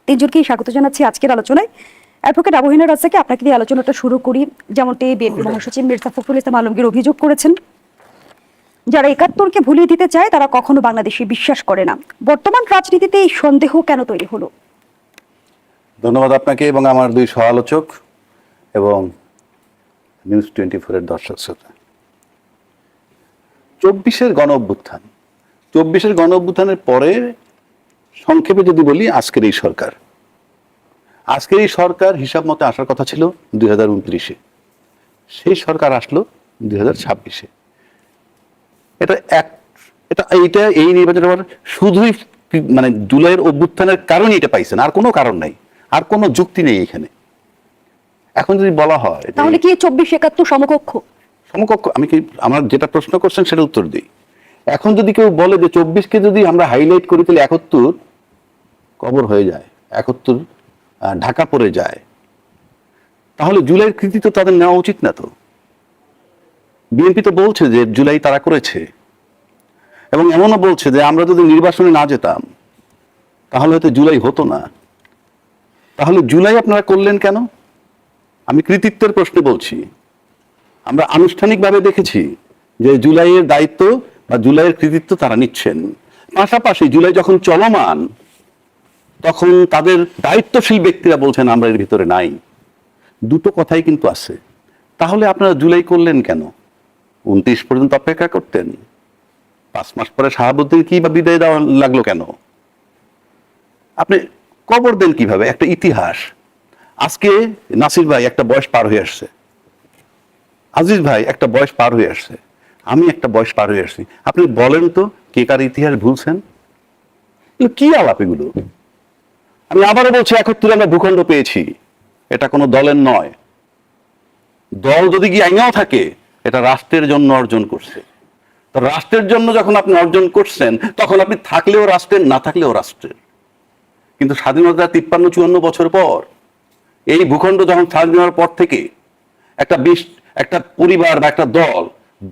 তিনজনকেই স্বাগত জানাচ্ছি আজকের আলোচনায়। অ্যাডভোকেট আবু হেনা রাজ্জাককে আপনাকে দিয়ে আলোচনাটা শুরু করি। যেমনটি বিএনপি মহাসচিব মির্জা ফখরুল ইসলাম আলমগীর অভিযোগ করেছেন, যারা ৭১কে ভুলিয়ে দিতে চায় তারা কখনো বাংলাদেশে বিশ্বাস করে না। বর্তমান রাজনীতিতে এই সন্দেহ কেন তৈরি হলো? ধন্যবাদ আপনাকে এবং আমার দুই সহ-আলোচক এবং নিউজ 24-এর দর্শক শ্রোতা। ২৪-এর গণ অভ্যুত্থানের পরে সংক্ষেপে যদি বলি, আজকের এই সরকার হিসাব মতে আসার কথা ছিল 2029-এ, সেই সরকার আসলো 2026-এ। এই নির্বাচনের পর শুধুই মানে জুলাইয়ের অভ্যুত্থানের কারণে এটা পাইছেন, আর কোনো কারণ নাই, আর কোনো যুক্তি নেই এখানে। এখন যদি বলা হয় তাহলে কি ২৪-৭১ সমকক্ষ? আমি কি আমার যেটা প্রশ্ন করছেন সেটা উত্তর দিই। এখন যদি কেউ বলে যে ২৪-কে যদি আমরা হাইলাইট করি তাহলে ৭১ কবর হয়ে যায়, ৭১ ঢাকা পড়ে যায়, তাহলে জুলাইয়ের কৃতিত্ব তাদের নেওয়া উচিত না? তো বিএনপি তো বলছে যে জুলাই তারা করেছে, এবং এমনও বলছে যে আমরা যদি নির্বাচনে না যেতাম তাহলে হয়তো জুলাই হতো না। তাহলে জুলাই আপনারা করলেন কেন? আমি কৃতিত্বের প্রশ্নে বলছি। আমরা আনুষ্ঠানিকভাবে দেখেছি যে জুলাইয়ের দায়িত্ব বা জুলাইয়ের কৃতিত্ব তারা নিচ্ছেন। পাশাপাশি জুলাই যখন চলমান তখন তাদের দায়িত্বশীল ব্যক্তিরা বলছেন আমরা এর ভিতরে নাই। দুটো কথাই কিন্তু আছে। তাহলে আপনারা জুলাই করলেন কেন? ২৯ পর্যন্ত অপেক্ষা করতেন। ৫ মাস পরে শাহাবুদ্দিন কি বা বিদায় দেওয়া লাগলো কেন? আপনি কবর দেন কিভাবে একটা ইতিহাস? আজকে নাসির ভাই একটা বয়স পার হয়ে আসছে, আজিজ ভাই একটা বয়স পার হয়ে আসছে, আমি একটা বয়স পার হয়ে আসছি। আপনি বলেন তো কে কার ইতিহাস ভুলছেন? কি আলাপ এগুলো? আমি আবারও বলছি, ৭১ আমরা ভূখণ্ড পেয়েছি, এটা কোনো দলের নয়। দল যদি কি আইনাও থাকে, এটা রাষ্ট্রের জন্য অর্জন করছে। তো রাষ্ট্রের জন্য যখন আপনি অর্জন করছেন তখন আপনি থাকলেও রাষ্ট্রের, না থাকলেও রাষ্ট্রের। কিন্তু স্বাধীনতা ৫৩-৫৪ বছর পর এই ভূখণ্ড যখন স্বাধীন হওয়ার পর থেকে একটা পরিবার বা একটা দল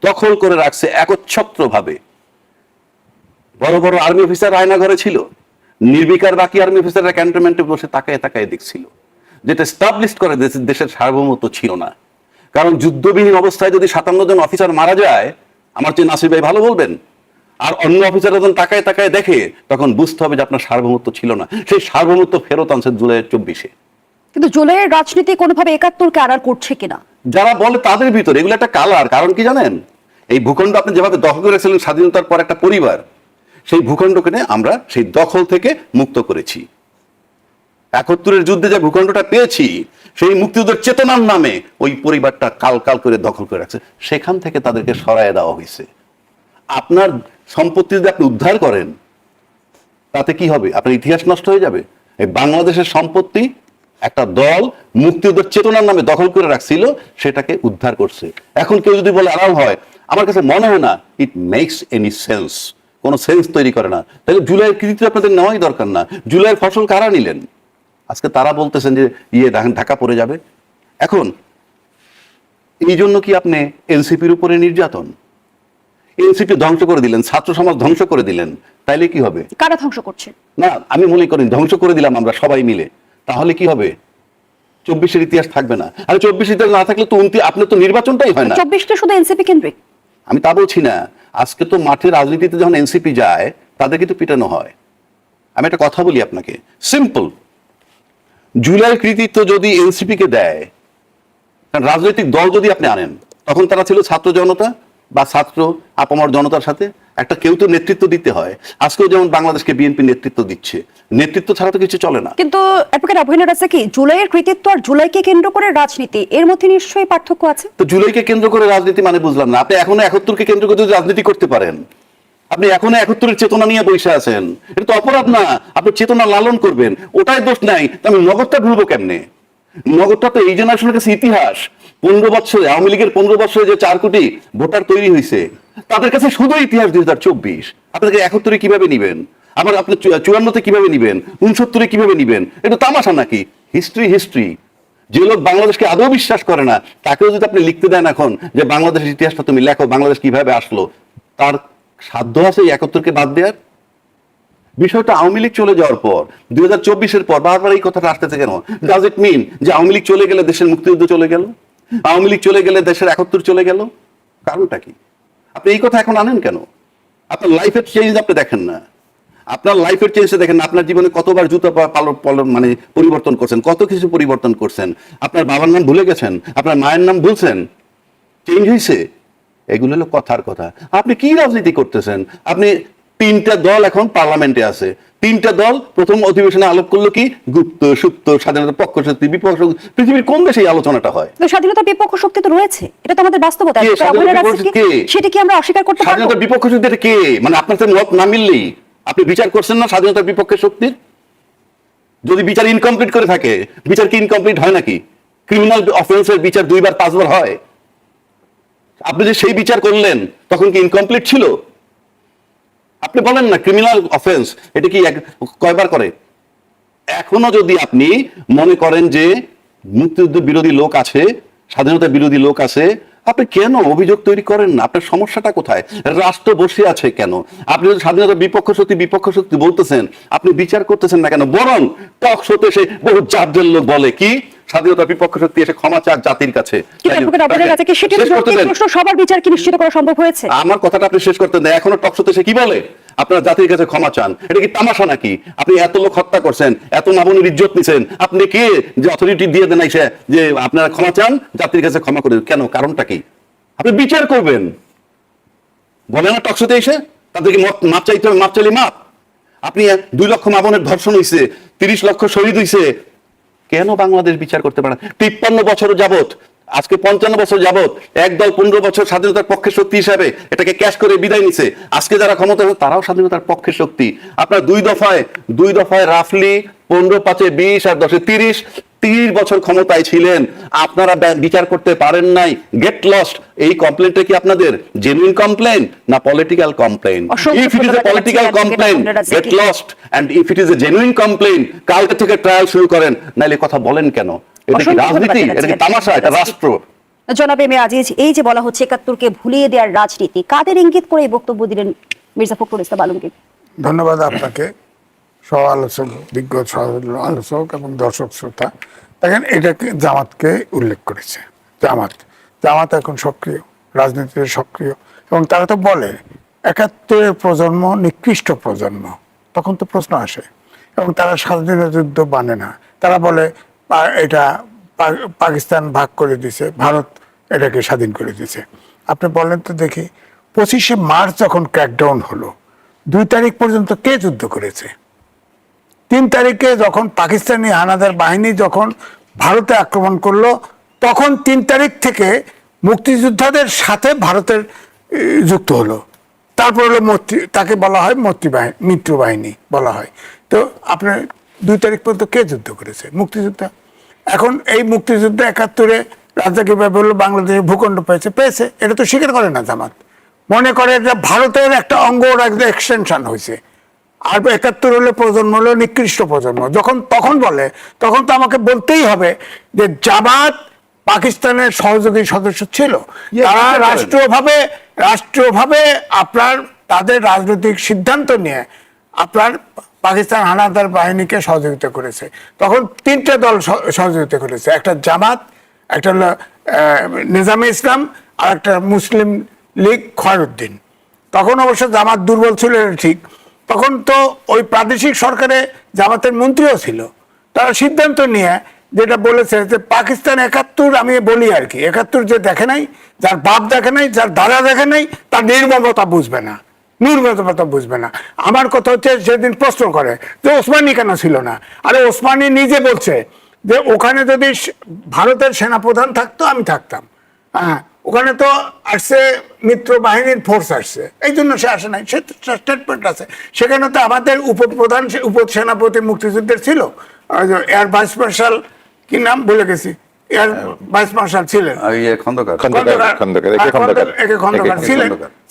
দখল করে রাখছে একচ্ছত্রভাবে। বড় বড় আর্মি অফিসার আয়না ঘরে ছিল, নির্বিকার বাকি আর্মি অফিসাররা ক্যান্টনমেন্টে বসে তাকায় তাকায় দেখছিল, যেটা স্টাবলিশ করে দেশের সার্বভৌমত্ব ছিল না। কারণ যুদ্ধবিহীন অবস্থায় যদি ৫৭ জন অফিসার মারা যায়, আমার চেয়ে নাসির ভাই ভালো বলবেন, আর অন্য অফিসাররা যখন তাকায় তাকায় দেখে, তখন বুঝতে হবে যে আপনার সার্বভৌমত্ব ছিল না। সেই সার্বভৌমত্ব ফেরত আনছে জুলাইয়ের ২৪-এ। কিন্তু জুলাইয়ের রাজনীতি কোনোভাবে ৭১কে আড়াল করছে কিনা? যারা বলে তাদের ভিতরে এগুলো একটা কালার। কারণ কি জানেন, এই ভূখণ্ড আপনি যেভাবে দখল করেছিলেন স্বাধীনতার পর একটা পরিবার, সেই ভূখণ্ডকে আমরা সেই দখল থেকে মুক্ত করেছি। ৭১-এর যুদ্ধে যে ভূখণ্ডটা পেয়েছি, সেই মুক্তিযুদ্ধের চেতনার নামে ওই পরিবারটা কাল কাল করে দখল করে রাখছে। সেখান থেকে তাদেরকে সরায় দেওয়া হয়েছে। আপনার সম্পত্তি যদি আপনি উদ্ধার করেন, তাতে কি হবে? আপনার ইতিহাস নষ্ট হয়ে যাবে। এই বাংলাদেশের সম্পত্তি একটা দল মুক্তিযুদ্ধের চেতনার নামে দখল করে রাখছিল, সেটাকে উদ্ধার করছে। এখন কেউ যদি বলে আড়াল হয়, আমার কাছে মনে হয় না ইট মেক্স এনি সেন্স, কোনো সেন্স তৈরি করে না। তাহলে জুলাইয়ের কৃতিত্ব আপনাদের নেওয়াই দরকার না। জুলাইয়ের ফসল কারা নিলেন? আজকে তারা বলতেছেন যে ঢাকা পড়ে যাবে। এখন এই জন্য কি আপনি এনসিপির উপরে নির্যাতন? এনসিপি ধ্বংস করে দিলেন, ছাত্র সমাজ ধ্বংস করে দিলেন, তাইলে কি হবে? কারা ধ্বংস করছে? না, আমি মনে করি ধ্বংস করে দিলাম আমরা সবাই মিলে, তাহলে কি হবে? ২৪-এর ইতিহাস থাকবে না। আর ২৪ ইতিহাস না থাকলে তো আপনার তো নির্বাচনটাই হয় না। ২৪টা শুধু এনসিপি কেন্দ্রিক? আমি তা বলছি না। আজকে তো মাঠের রাজনীতিতে যখন এনসিপি যায়, তাদের কিন্তু পিটানো হয়। আমি একটা কথা বলি আপনাকে, সিম্পল। জুলাইয়ের কৃতিত্ব যদি এনসিপি কে দেয়, কারণ রাজনৈতিক দল যদি আপনি আনেন, তখন তারা ছিল ছাত্র জনতা বা ছাত্র আপামর জনতার সাথে একটা কেউ তো নেতৃত্ব দিতে হয়। আজকেও যেমন বাংলাদেশকে বিএনপি নেতৃত্ব দিচ্ছে, নেতৃত্ব ছাড়া তো কিছু চলে না। কিন্তু অ্যাডভোকেট আবু হেনা রাজ্জাক, কি জুলাইয়ের কৃতিত্ব আর জুলাইকে কেন্দ্র করে রাজনীতি, এর মধ্যে নিশ্চয়ই পার্থক্য আছে? তো জুলাইকে কেন্দ্র করে রাজনীতি মানে বুঝলাম না। আপনি এখনো ৭১-কে কেন্দ্র করে যদি রাজনীতি করতে পারেন, আপনি এখনো ৭১-এর চেতনা নিয়ে বসে আছেন, এটা তো অপরাধ না? আপনি চেতনা লালন করবেন, ওটাই দোষ নাই। আমি নগদটা ভুলবো কেমনে? নগদটা তো এই জেনারেশনের কাছে ইতিহাস। ১৫ বছরে আওয়ামী লীগের ১৫ বছরে যে ৪ কোটি ভোটার তৈরি হয়েছে, তাদের কাছে শুধু ইতিহাস ২০২৪। আপনাকে ৭১-এ কিভাবে নিবেন? আবার আপনি ৫৪-তে কিভাবে নিবেন? ৬৯-এ কিভাবে নিবেন? এটা তামাশা নাকি? হিস্ট্রি। যে লোক বাংলাদেশকে আদৌ বিশ্বাস করে না, তাকেও যদি আপনি লিখতে দেন এখন যে বাংলাদেশের ইতিহাসটা তুমি লেখো, বাংলাদেশ কিভাবে আসলো, তার সাধ্য আছে এই ৭১-কে বাদ দেওয়ার? বিষয়টা আওয়ামী লীগ চলে যাওয়ার পর 2024-এর পর বারবার এই কথাটা আসতেছে কেন? ডাজ ইট মিন যে আওয়ামী লীগ চলে গেলে দেশের মুক্তিযুদ্ধ চলে গেল, আওয়ামী লীগ চলে গেলে দেশের 71 চলে গেল? কারণটা কি? আপনি এই কথা এখন আনেন কেন? আপনার লাইফের চেঞ্জ আপনি দেখেন না, আপনার লাইফের চেঞ্জটা দেখেন না। আপনার জীবনে কতবার জুতা মানে পরিবর্তন করছেন, কত কিছু পরিবর্তন করছেন। আপনার বাবার নাম ভুলে গেছেন, আপনার মায়ের নাম ভুলছেন, চেঞ্জ হয়েছে। এগুলো হলো কথার কথা। আপনি কি রাজনীতি করতেছেন? আপনি 3টা দল এখন পার্লামেন্টে আছে, 3টা দল প্রথম অধিবেশনে আলোপ করলো কি গুপ্ত সুপ্ত স্বাধীনতার পক্ষ শক্তি বিপক্ষ শক্তি। পৃথিবীর কোন দেশে এই আলোচনাটা হয়? তো স্বাধীনতার বিপক্ষ শক্তি তো রয়েছে, এটা তো আমাদের বাস্তবতা। কে স্বাধীনতার বিপক্ষ শক্তি? কে? সেটা কি আমরা অস্বীকার করতে পারবো? স্বাধীনতার বিপক্ষ শক্তি এটা কে? মানে আপনার সাথে মত না মিললেই আপনি বিচার করছেন না স্বাধীনতার বিপক্ষে শক্তির? যদি বিচার ইনকমপ্লিট করে থাকে, বিচার কি ইনকমপ্লিট হয় নাকি? ক্রিমিনাল অফেন্সের বিচার 2বার 5বার হয়। আপনি যে সেই বিচার করলেন তখন কি ইনকমপ্লিট ছিল? আপনি বলেন না ক্রিমিনাল অফেন্স এটা কি কয়বার করে? এখনো যদি আপনি মনে করেন যে মুক্তিযুদ্ধ বিরোধী লোক আছে, স্বাধীনতা বিরোধী লোক আছে, আপনি কেন অভিযোগ তৈরি করেন না? আপনার সমস্যাটা কোথায়? রাষ্ট্র বসে আছে কেন? আপনি যদি স্বাধীনতা বিপক্ষ শক্তি বলতেছেন, আপনি বিচার করতেছেন না কেন? বরং টক শোতে এসে বহু জাতদের লোক বলে কি স্বাধীনতা বিপক্ষ শক্তি এসে ক্ষমা চাক জাতির কাছে। সবার বিচার কি নিশ্চিত করা সম্ভব হয়েছে? আমার কথাটা আপনি শেষ করতে দেন। এখনো টক শোতে এসে কি বলে আপনারা জাতির কাছে ক্ষমা চান। এটা কি তামাশা নাকি? আপনি এত লোক হত্যা করছেন, এত মামুনের ইজ্জত নিছেন, আপনি কে যে অথরিটি দিয়ে দেন এসে যে আপনারা ক্ষমা চান, জাতির কাছে ক্ষমা করে কেন? কারণটা কি? আপনি বিচার করবেন, বলে না টক শোতে এসে তাদেরকে মাপ চাইতে হবে, মাপ চাইলে মাপ। আপনি 2 লক্ষ মামুনের ধর্ষণ হয়েছে, 30 লক্ষ শহীদ হয়েছে, কেন বাংলাদেশ বিচার করতে পারে? 53 বছর যাবত, আজকে 55 বছর যাবত একদল 15 বছর স্বাধীনতার পক্ষের শক্তি হিসাবে এটাকে ক্যাশ করে বিদায় নিছে। আজকে যারা ক্ষমতা তারাও স্বাধীনতার পক্ষের শক্তি। আপনার 2 দফায় রাফলি 15-5-20 আর 10-30 বছর ক্ষমতায় ছিলেন, আপনারা বিচার করতে পারেন নাই। Get lost. এই কমপ্লেনটা কি আপনাদের জেনুইন কমপ্লেন না political complain? If it is a political complain, get lost, and if it is a genuine complain, কালকে থেকে ট্রায়াল শুরু করেন। নাইলে কথা বলেন কেন? এটা কি রাজনীতি? এটা কি তামাশা? এটা রাষ্ট্র। জনাব এম এ আজিজ, এই যে বলা হচ্ছে 71কে ভুলিয়ে দেওয়ার রাজনীতি, কাদের ইঙ্গিত করে এই বক্তব্য দিলেন মির্জা ফখরুল ইসলাম আলমগীর? ধন্যবাদ আপনাকে, সহ আলোচক, বিজ্ঞ সহ আলোচক এবং দর্শক শ্রোতা। দেখেন, এটাকে জামাতকে উল্লেখ করেছে। জামাত এখন সক্রিয়, রাজনীতিতে সক্রিয়, এবং তারা তো বলে 71-এর প্রজন্ম নিকৃষ্ট প্রজন্ম। তখন তো প্রশ্ন আসে, এবং তারা স্বাধীনতা যুদ্ধ মানে না। তারা বলে এটা পাকিস্তান ভাগ করে দিছে, ভারত এটাকে স্বাধীন করে দিছে। আপনি বলেন তো দেখি, 25শে মার্চ যখন ক্র্যাকডাউন হলো, 2 তারিখ পর্যন্ত কে যুদ্ধ করেছে? 3 তারিখে যখন পাকিস্তানি হানাদার বাহিনী যখন ভারতে আক্রমণ করলো, তখন 3 তারিখ থেকে মুক্তিযোদ্ধাদের সাথে ভারতের যুক্ত হলো। তারপর হলো তাকে বলা হয় মিত্র বাহিনী বলা হয়। তো আপনার 2 তারিখ পর্যন্ত কে যুদ্ধ করেছে? মুক্তিযোদ্ধা। এখন এই মুক্তিযুদ্ধ 71-এ রাজা কিভাবে হলো বাংলাদেশে ভূখণ্ড পেয়েছে, এটা তো স্বীকার করে না জামাত। মনে করে এটা ভারতের একটা অঙ্গ এক্সটেনশন হয়েছে। আর 71 হলে প্রজন্ম হলো নিকৃষ্ট প্রজন্ম। তখন বলে, তখন তো আমাকে বলতেই হবে যে জামাত পাকিস্তানের সহযোগী সদস্য ছিল। তারা রাষ্ট্রীয়ভাবে আপনার তাদের রাজনৈতিক সিদ্ধান্ত নিয়ে আপনার পাকিস্তান হানাদার বাহিনীকে সহযোগিতা করেছে। তখন 3টে দল সহযোগিতা করেছে, একটা জামাত, একটা হলো নিজামে ইসলাম, আর একটা মুসলিম লীগ খয়রুদ্দিন। তখন অবশ্য জামাত দুর্বল ছিল, ঠিক। তখন তো ওই প্রাদেশিক সরকারে জামাতের মন্ত্রীও ছিল। তারা সিদ্ধান্ত নিয়ে যেটা বলেছে যে পাকিস্তান 71, আমি বলি আর কি, 71 যে দেখে নাই, যার বাপ দেখে নাই, যার দাদা দেখে নাই, তার নির্মমতা বুঝবে না, বুঝবে না। আমার কথা হচ্ছে, সেদিন প্রশ্ন করে যে ওসমানী কেন ছিল না? আরে ওসমানী নিজে বলছে যে ওখানে যদি ভারতের সেনাপ্রধান থাকতো আমি থাকতাম। হ্যাঁ, ওখানে তো আসছে মিত্র বাহিনীর ফোর্স আসছে, এই জন্য সে আসে নাই। সে স্টেটমেন্ট আছে। সেখানে তো আমাদের উপসেনাপতি মুক্তিযুদ্ধের ছিল, এয়ার ভাইস মার্শাল, কি নাম ভুলে গেছি, এয়ার ভাইস মার্শাল ছিলেন খন্দকার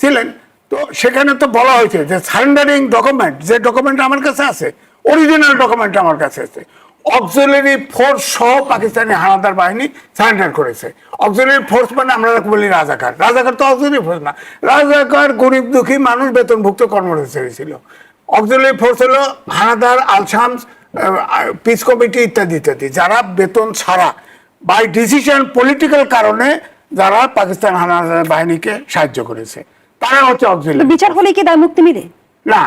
ছিলেন। তো সেখানে তো বলা হয়েছে যে সারেন্ডারিং ডকুমেন্ট, যে ডকুমেন্ট আমার কাছে আছে, অরিজিনাল ডকুমেন্ট আমার কাছে আছে, অক্সিলারি ফোর্স সহ পাকিস্তানি হানাদার বাহিনী সারেন্ডার করেছে। অক্সিলারি ফোর্স মানে আমরা বলি রাজাকার। রাজাকার তো অক্সিলারি ফোর্স না, রাজাকার গরিব দুঃখী মানুষ বেতনভুক্ত কর্মচারী ছিল। অক্সিলারি ফোর্স হলো হানাদার, আল-শামস, পিস কমিটি ইত্যাদি ইত্যাদি, যারা বেতন ছাড়া বাই ডিসিশন পলিটিক্যাল কারণে যারা পাকিস্তান হানাদার বাহিনীকে সাহায্য করেছে, তারা হচ্ছে তো অক্সিলারি। বিচার হলে কি দায় মুক্তি মিলে? না,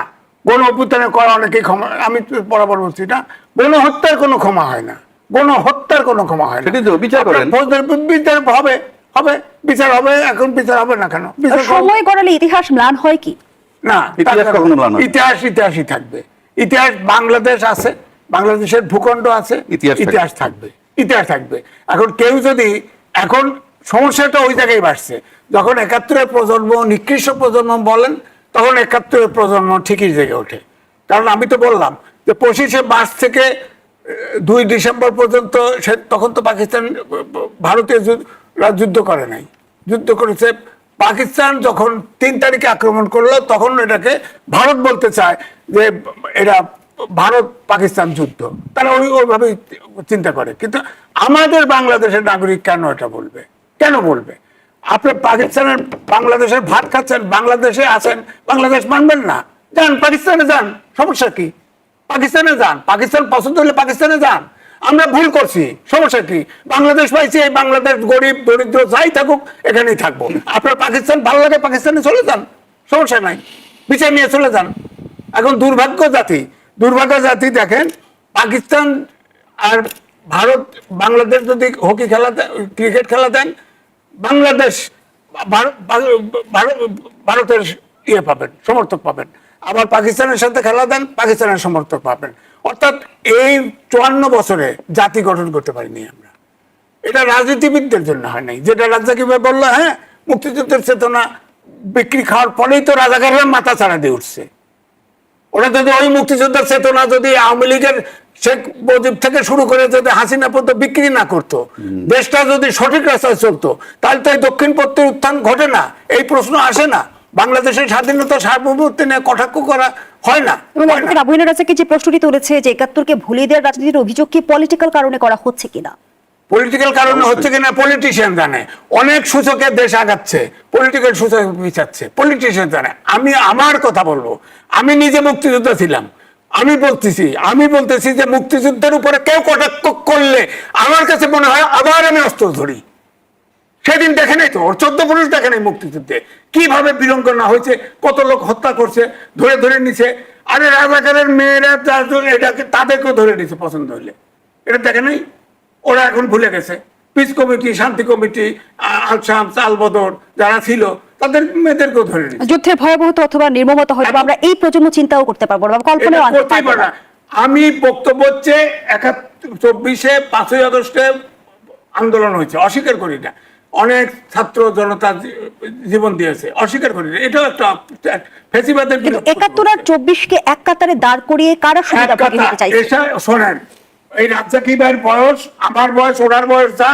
গণ অভ্যুত্থানে করা অনেকেই ক্ষমা, আমি তো বরাবর বলছি না, গণ হত্যার কোনো ক্ষমা হয় না, গণ হত্যার কোনো ক্ষমা হয় না। সেটাই তো, বিচার করেন। বিচার হবে, হবে বিচার হবে, এখন বিচার হবে না কেন? বিচার সময় গড়ালে ইতিহাস ম্লান হয় কি? না, ইতিহাস কখনো ম্লান হয় না। ইতিহাস ইতিহাসই থাকবে। ইতিহাস, বাংলাদেশ আছে, বাংলাদেশের ভূখণ্ড আছে, ইতিহাস থাকবে, ইতিহাস থাকবে। এখন কেউ যদি, এখন সমস্যাটা ওই জায়গায় বাড়ছে, যখন ৭১-এর প্রজন্ম নিকৃষ্ট প্রজন্ম বলেন, তখন ৭১-এর প্রজন্ম ঠিকই জেগে ওঠে। কারণ আমি তো বললাম যে ২৫শে মার্চ থেকে ২ ডিসেম্বর পর্যন্ত তখন তো পাকিস্তান ভারতীয় যুদ্ধ করে নাই, যুদ্ধ করেছে পাকিস্তান। যখন ৩ তারিখে আক্রমণ করলো, তখন এটাকে ভারত বলতে চায় যে এটা ভারত পাকিস্তান যুদ্ধ, তারা ওইভাবে চিন্তা করে। কিন্তু আমাদের বাংলাদেশের নাগরিক কেন এটা বলবে? কেন বলবে? আপনি পাকিস্তানের, বাংলাদেশের ভাত খাচ্ছেন, বাংলাদেশে আছেন, বাংলাদেশ মানবেন না, যান পাকিস্তানে যান, সমস্যা কি? পাকিস্তানে যান, পাকিস্তান পছন্দ হলে পাকিস্তানে যান। আমরা ভুল করছি, সমস্যা কি? বাংলাদেশ পাইছি, এই বাংলাদেশ গরিব দরিদ্র যাই থাকুক এখানেই থাকবো। আপনার পাকিস্তান ভালো লাগে, পাকিস্তানে চলে যান, সমস্যা নাই, বিচার নিয়ে চলে যান। এখন দুর্ভাগ্য জাতি দেখেন, পাকিস্তান আর ভারত, বাংলাদেশ যদি হকি খেলা দেন, ক্রিকেট খেলা দেন, বাংলাদেশ ভারতের ইয়ে পাবেন, সমর্থক পাবেন। আবার পাকিস্তানের সাথে খেলা দেন, পাকিস্তানের সমর্থক পাবেন। অর্থাৎ এই ৫৪ বছরে জাতি গঠন করতে পারিনি আমরা। এটা রাজনীতিবিদদের জন্য হয় নাই, যেটা রাজ্জাকি ভাই বললো, হ্যাঁ মুক্তিযুদ্ধের চেতনা বিক্রি খাওয়ার পরেই তো রাজাকাররা মাথা ছাড়া দিয়ে উঠছে। ওরা যদি ওই মুক্তিযুদ্ধের চেতনা যদি আওয়ামী লীগের শেখ মুজিব থেকে শুরু করে যদি হাসিনা পর্যন্ত বিক্রি না করতো, দেশটা যদি সঠিক রাস্তায় চলতো, তাহলে তো এই দক্ষিণপন্থীর উত্থান ঘটে না, এই প্রশ্ন আসে না, বাংলাদেশের স্বাধীনতা সার্বভৌমত্ব নিয়ে কটাক্ষ করা হয় না। আবুহিনা রাজাকে যে প্রশ্নটি তুলেছে যে ৭১-কে ভুলিয়ে দেওয়ার রাজনীতির অভিযোগ কি পলিটিক্যাল কারণে করা হচ্ছে কিনা? পলিটিক্যাল কারণে হচ্ছে কিনা পলিটিশিয়ান জানে। অনেক সূচকের দেশ আগাচ্ছে, পলিটিক্যাল সূচক পিছাচ্ছে, পলিটিশিয়ান জানে। আমি আমার কথা বলবো, আমি নিজে মুক্তিযোদ্ধা ছিলাম, আমি বলতেছি যে মুক্তিযুদ্ধের উপরে কেউ কটাক্ষ করলে আমার কাছে মনে হয় আবার আমি অস্ত্র ধরি। সেদিন দেখে নাই তো, ওর ১৪ পুরুষ দেখে নাই মুক্তিযুদ্ধে কিভাবে বীরঙ্গনা হয়েছে, কত লোক হত্যা করছে, ধরে নিছে। আরে রাজাকারের মেয়েরা এটাকে তাদেরকেও ধরে নিছে পছন্দ হইলে, এটা দেখে নাই? ওরা এখন ভুলে গেছে। পিস কমিটি, শান্তি কমিটি, আল-শামস, আল-বদর যারা ছিল, তাদের মেয়েদেরকেও ধরে নিচ্ছে। যুদ্ধের ভয়াবহতা অথবা নির্মমতা হয়তো আমরা এই প্রজন্ম চিন্তাও করতে পারবো না, কল্পনাও আনতে পারবো না। আমি বক্তব্য হচ্ছে ২৪শে ৫ই আগস্টে আন্দোলন হয়েছে, অস্বীকার করি না, অনেক ছাত্র জনতা জীবন দিয়েছে, অস্বীকার করি না, এটাও একটা ফেসিবাদের। কিন্তু ৭১ আর ২৪-কে এক কাতারে দাঁড় করিয়ে কারা সুবিধা ভোগী হতে চাইছে? শোনেন, এই রাজ্জাকি ভাইয়ের বয়স, আমার বয়স, ওনার বয়স যা,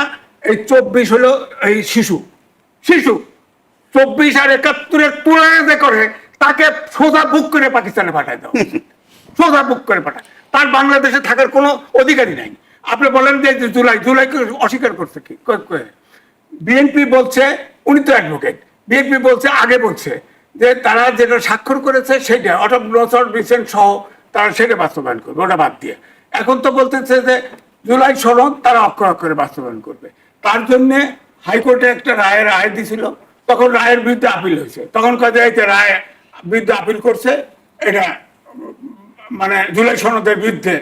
এই ২৪ হলো এই শিশু ২৪ আর ৭১-এর তুলনা করে তাকে সোজা বুক করে পাকিস্তানে পাঠায় দাও, সোজা বুক করে পাঠায়। তার বাংলাদেশে থাকার কোনো অধিকারই নাই। আপনি বলেন যে জুলাই অস্বীকার করছে কি? বিএনপি বলছে, উনি তো অ্যাডভোকেট, বিএনপি বলছে, আগে বলছে যে তারা যেটা স্বাক্ষর করেছে সেটা অটপ নসর রিসেন্ট সহ তারা সেটা বাস্তবায়ন করবে, ওটা বাদ দিয়ে। এখন তো বলতেছে যে জুলাই সনদ তারা অক্ষরে বাস্তবায়ন করবে। তার জন্যে হাইকোর্টে একটা রায় দিছিল, তখন রায়ের বিরুদ্ধে আপিল হয়েছে, তখন কাজে রায় বিরুদ্ধে আপিল করছে, এটা মানে জুলাই সনদের বিরুদ্ধে।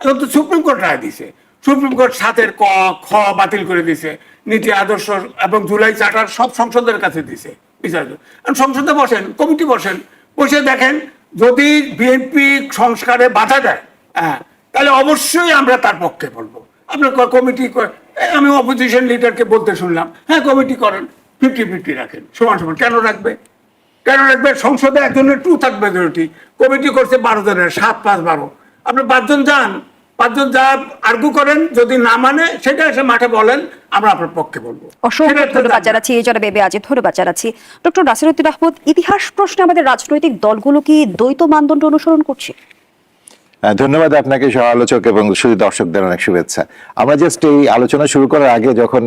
এখন তো সুপ্রিম কোর্ট রায় দিছে, সুপ্রিম কোর্ট ৭-এর ক খ বাতিল করে দিছে, নীতি আদর্শ এবং জুলাই চার্টার সব সংসদের কাছে দিছে বিচার। সংসদে বসেন, কমিটি বসেন, বসে দেখেন যদি বিএনপি সংস্কারে বাধা দেয়, হ্যাঁ, তাহলে অবশ্যই আমরা তার পক্ষে বলবো। আপনার কমিটি, আমি অপোজিশন লিডারকে বলতে শুনলাম, হ্যাঁ কমিটি করেন, 50-50 রাখেন, সমান। কেন রাখবে? সংসদে একজনের 2 থার্ড মেজরিটি, কমিটি করছে 12 জনের, 7, 5, 12। আপনি 5 জন যান, 5 জন যা আর্গু করেন, যদি না মানে সেটা এসে মাঠে বলেন, আমরা আপনার পক্ষে বলবো। অসংখ্য ধন্যবাদ জানাচ্ছি, এই জন্য বেবে আজ ধন্যবাদ জানাচ্ছি। ডক্টর নাসিরউদ্দিন আহমদ, ইতিহাস প্রশ্নে আমাদের রাজনৈতিক দলগুলো কি দ্বৈত মানদণ্ড অনুসরণ করছে? ধন্যবাদ আপনাকে সহ আলোচক এবং শুধু দর্শকদের অনেক শুভেচ্ছা। আমরা জাস্ট এই আলোচনা শুরু করার আগে যখন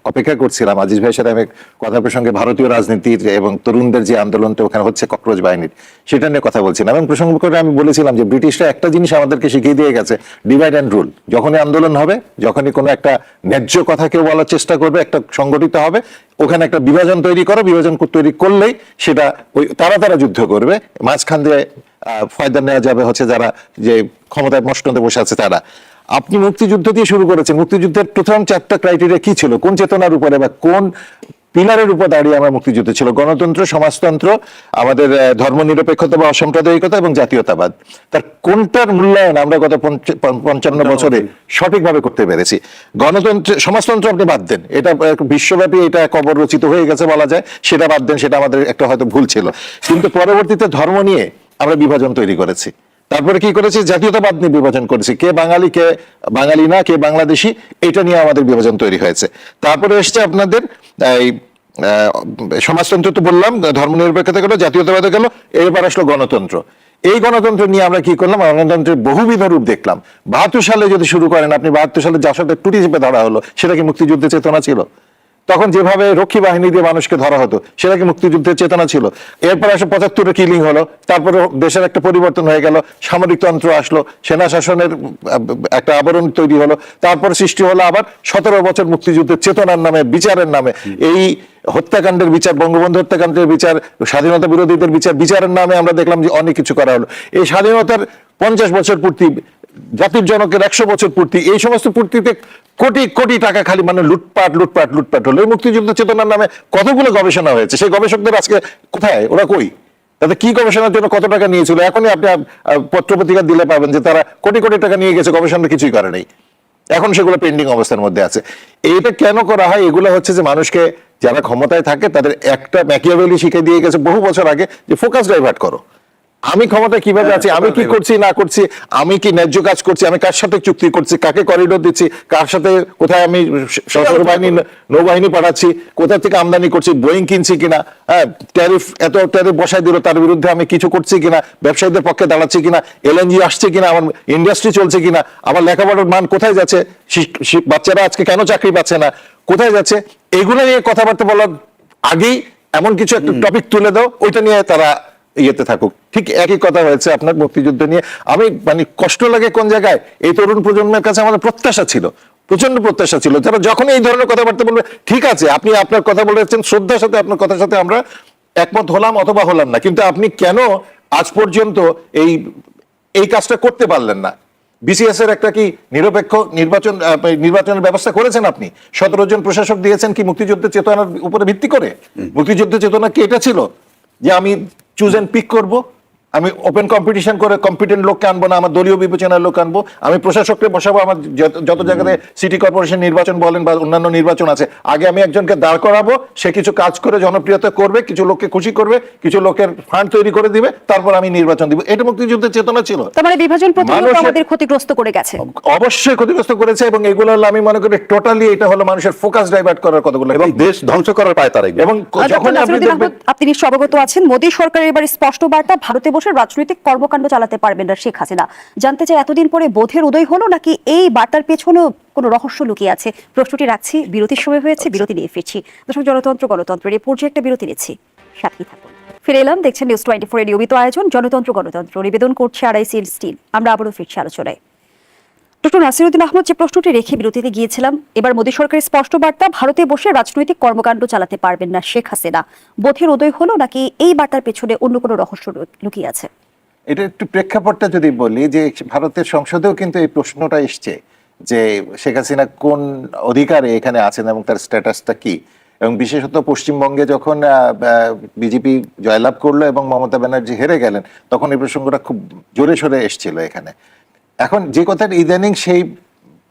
অপেক্ষা করছিলাম আজিজ ভাইয়ের সাথে আমি কথা প্রসঙ্গে ভারতীয় রাজনীতির এবং তরুণদের যে আন্দোলনটা ওখানে হচ্ছে ককরোচ বাহিনীর সেটা নিয়ে কথা বলছিলাম এবং প্রসঙ্গ করে আমি বলেছিলাম যে ব্রিটিশরা একটা জিনিস আমাদেরকে শিখিয়ে দিয়ে গেছে, ডিভাইড অ্যান্ড রুল। যখনই আন্দোলন হবে, যখনই কোনো একটা ন্যায্য কথা কেউ বলার চেষ্টা করবে, একটা সংগঠিত হবে, ওখানে একটা বিভাজন তৈরি করো, বিভাজন তৈরি করলেই সেটা ওই তারা যুদ্ধ করবে, মাঝখান দিয়ে ফায়দা নেওয়া যাবে হচ্ছে যারা যে ক্ষমতায় মসনদে বসে আছে তারা। আপনি মুক্তিযুদ্ধ দিয়ে শুরু করেছেন, মুক্তিযুদ্ধের প্রথম 4টা ক্রাইটেরিয়া কি ছিল, কোন চেতনার উপরে বা কোন পিলারের উপর দাঁড়িয়ে আমার মুক্তিযুদ্ধ ছিল? গণতন্ত্র, সমাজতন্ত্র, আমাদের ধর্মনিরপেক্ষতা বা অসাম্প্রদায়িকতা এবং জাতীয়তাবাদ। তার কোনটার মূল্যায়ন আমরা গত 55 বছরে সঠিকভাবে করতে পেরেছি? গণতন্ত্র, সমাজতন্ত্র আপনি বাদ দেন, এটা বিশ্বব্যাপী এটা কবর রচিত হয়ে গেছে বলা যায়, সেটা বাদ দেন, সেটা আমাদের একটা হয়তো ভুল ছিল। কিন্তু পরবর্তীতে ধর্ম নিয়ে আমরা বিভাজন তৈরি করেছি। তারপরে কি করেছি? জাতীয়তাবাদ নিয়ে বিভাজন করেছি, কে বাঙালি কে বাঙালি না, কে বাংলাদেশি, এটা নিয়ে আমাদের বিভাজন তৈরি হয়েছে। তারপরে এসছে আপনাদের এই সমাজতন্ত্র তো বললাম, ধর্মনিরপেক্ষতা গেল, জাতীয়তাবাদে গেল, এরপর আসলো গণতন্ত্র। এই গণতন্ত্র নিয়ে আমরা কি করলাম? গণতন্ত্রের বহুবিধ রূপ দেখলাম। 72 সালে যদি শুরু করেন আপনি, 72 সালে যার সাথে টুটি চেপে ধরা হলো, সেটা কি মুক্তিযুদ্ধের চেতনা ছিল? তখন যেভাবে রক্ষী বাহিনী দিয়ে মানুষকে ধরা হতো, সেটা কি মুক্তিযুদ্ধের চেতনা ছিল? এরপর আসলে 75-এ কিলিং হলো, তারপরে দেশের একটা পরিবর্তন হয়ে গেল, সামরিকতন্ত্র আসলো, সেনা শাসনের একটা আবরণ তৈরি হলো, তারপর সৃষ্টি হলো আবার 17 বছর মুক্তিযুদ্ধের চেতনার নামে, বিচারের নামে। এই হত্যাকাণ্ডের বিচার, বঙ্গবন্ধু হত্যাকাণ্ডের বিচার, স্বাধীনতা বিরোধীদের বিচারের নামে আমরা দেখলাম যে অনেক কিছু করা হলো। এই স্বাধীনতার 50 বছর পূর্তি, জাতির জনকের 100 বছর পূর্তি, এই সমস্ত পূর্তিতে কোটি কোটি টাকা খালি মানে লুটপাট হলো। এই মুক্তিযুদ্ধ চেতনার নামে কতগুলো গবেষণা হয়েছে, সেই গবেষকদের আজকে কোথায়? ওরা কই? তাতে কি গবেষণার জন্য কত টাকা নিয়েছিল? এখনই আপনি পত্রপত্রিকা দিলে পাবেন যে তারা কোটি কোটি টাকা নিয়ে গেছে, গবেষণা কিছুই করে নেই, এখন সেগুলো পেন্ডিং অবস্থার মধ্যে আছে। এইটা কেন করা হয়? এগুলো হচ্ছে যে মানুষকে, যারা ক্ষমতায় থাকে তাদের একটা ম্যাকিয়াভেলি শিখে দিয়ে গেছে বহু বছর আগে যে ফোকাস ডাইভার্ট করো। আমি ক্ষমতায় কিভাবে আছি, আমি কি করছি না করছি, আমি কি ন্যায্য কাজ করছি, আমি কার সাথে চুক্তি করছি, কাকে করিডোর দিচ্ছি, কার সাথে কোথায় আমি সশস্ত্র বাহিনী নৌবাহিনী পাঠাচ্ছি, কোথা থেকে আমদানি করছি, বোয়িং কিনছি কিনা, হ্যাঁ এত ট্যারিফ বসাই দিল, তার বিরুদ্ধে আমি কিছু করছি কিনা, ব্যবসায়ীদের পক্ষে দাঁড়াচ্ছি কিনা, এলএনজি আসছে কিনা, আমার ইন্ডাস্ট্রি চলছে কিনা, আমার লেখাপড়ার মান কোথায় যাচ্ছে, বাচ্চারা আজকে কেন চাকরি পাচ্ছে না, কোথায় যাচ্ছে, এগুলো নিয়ে কথাবার্তা বলার আগেই এমন কিছু একটা টপিক তুলে দাও, ওইটা নিয়ে তারা ইয়েতে থাকুক। ঠিক একই কথা হয়েছে আপনার মুক্তিযুদ্ধ নিয়ে। আমি মানে কষ্ট লাগে কোন জায়গায়, এই তরুণ প্রজন্মের কাছে আমাদের প্রত্যাশা ছিল, প্রচন্ড প্রত্যাশা ছিল, যারা যখন এই ধরনের কথাবার্তা বলবে, ঠিক আছে আপনি আপনার কথা বলেছেন, শ্রদ্ধার সাথে আপনার কথার সাথে আমরা একমত হলাম অথবা হলাম না, কিন্তু আপনি কেন আজ পর্যন্ত এই কাজটা করতে পারলেন না? বিসিএস এর একটা কি নিরপেক্ষ নির্বাচনের ব্যবস্থা করেছেন আপনি? 17 জন প্রশাসক দিয়েছেন কি মুক্তিযুদ্ধের চেতনার উপরে ভিত্তি করে? মুক্তিযুদ্ধের চেতনা কি এটা ছিল যে আমি চুজ এন্ড পিক করব, আমি ওপেন কম্পিটিশন করে কম্পিটেন্ট লোককে আনবো না, আমার দলীয় বিবেচনার লোক আনবো, আমি প্রশাসককে বসাবো, আমার যত জায়গাতে সিটি কর্পোরেশন নির্বাচন বলেন বা অন্যান্য নির্বাচন আছে, আগে আমি একজনকে দাঁড় করাবো, সে কিছু কাজ করে জনপ্রিয়তা করবে, কিছু লোককে খুশি করবে, কিছু লোকের ফান্ড তৈরি করে দিবে, তারপর আমি নির্বাচন দিব। এটা মুক্তিযুদ্ধের চেতনা ছিল। তার মানে বিভাজন প্রতিনিয়ত আমাদের ক্ষতিগ্রস্ত করে গেছে, অবশ্যই ক্ষতিগ্রস্ত করেছে, এবং এগুলো হলো আমি মনে করি টোটালি এটা হলো মানুষের ফোকাস ডাইভার্ট করার কতগুলো, এবং দেশ ধ্বংস করার পায় তারা। এবং যখন আপনি দেখবেন, আপনি নিশ্চয় অবগত আছেন, মোদী সরকারের এবার স্পষ্ট বার্তা, ভারতে বসে রাজনৈতিক কর্মকাণ্ড চালাতে পারবেন না শেখ হাসিনা। জানতে চাই এতদিন পরে বোধের উদয় হলো নাকি এই বার্তার পেছনেও কোনো রহস্য লুকিয়ে আছে? প্রশ্নটি রাখছি, বিরতির সময় হয়েছে, বিরতি নিয়ে ফিরছি। দর্শক, গণতন্ত্রের এই পর্যায়ে একটা বিরতি নিচ্ছি, সাথেই থাকুন। ফিরে এলাম, দেখছেন নিউজ 24 এর নিয়মিত আয়োজন গণতন্ত্র। নিবেদন করছে আড়াইসির স্টিল। আমরা আবারও ফিরছি আলোচনায়। ডক্টর নাসিরউদ্দিন আহমদ, যে প্রশ্নটি রেখে বিরতিতে গিয়েছিলাম, এবার মোদী সরকারের স্পষ্ট বার্তা, ভারতে বসে রাজনৈতিক কর্মকাণ্ড চালাতে পারবেন না শেখ হাসিনা। বোধের উদয় হলো নাকি এই বার্তার পেছনে অন্য কোনো রহস্য লুকিয়ে আছে? এটা একটু প্রেক্ষাপটটা যদি বলি, যে ভারতের সংসদেও কিন্তু এই প্রশ্নটা এসছে যে শেখ হাসিনা কোন অধিকারে এখানে আছেন এবং তার স্ট্যাটাসটা কি, এবং বিশেষত পশ্চিমবঙ্গে যখন বিজেপি জয়লাভ করলো এবং মমতা ব্যানার্জি হেরে গেলেন, তখন এই প্রসঙ্গটা খুব জোরে সোরে এসছিল এখানে। এখন যে কথাটা ইদানিং সেই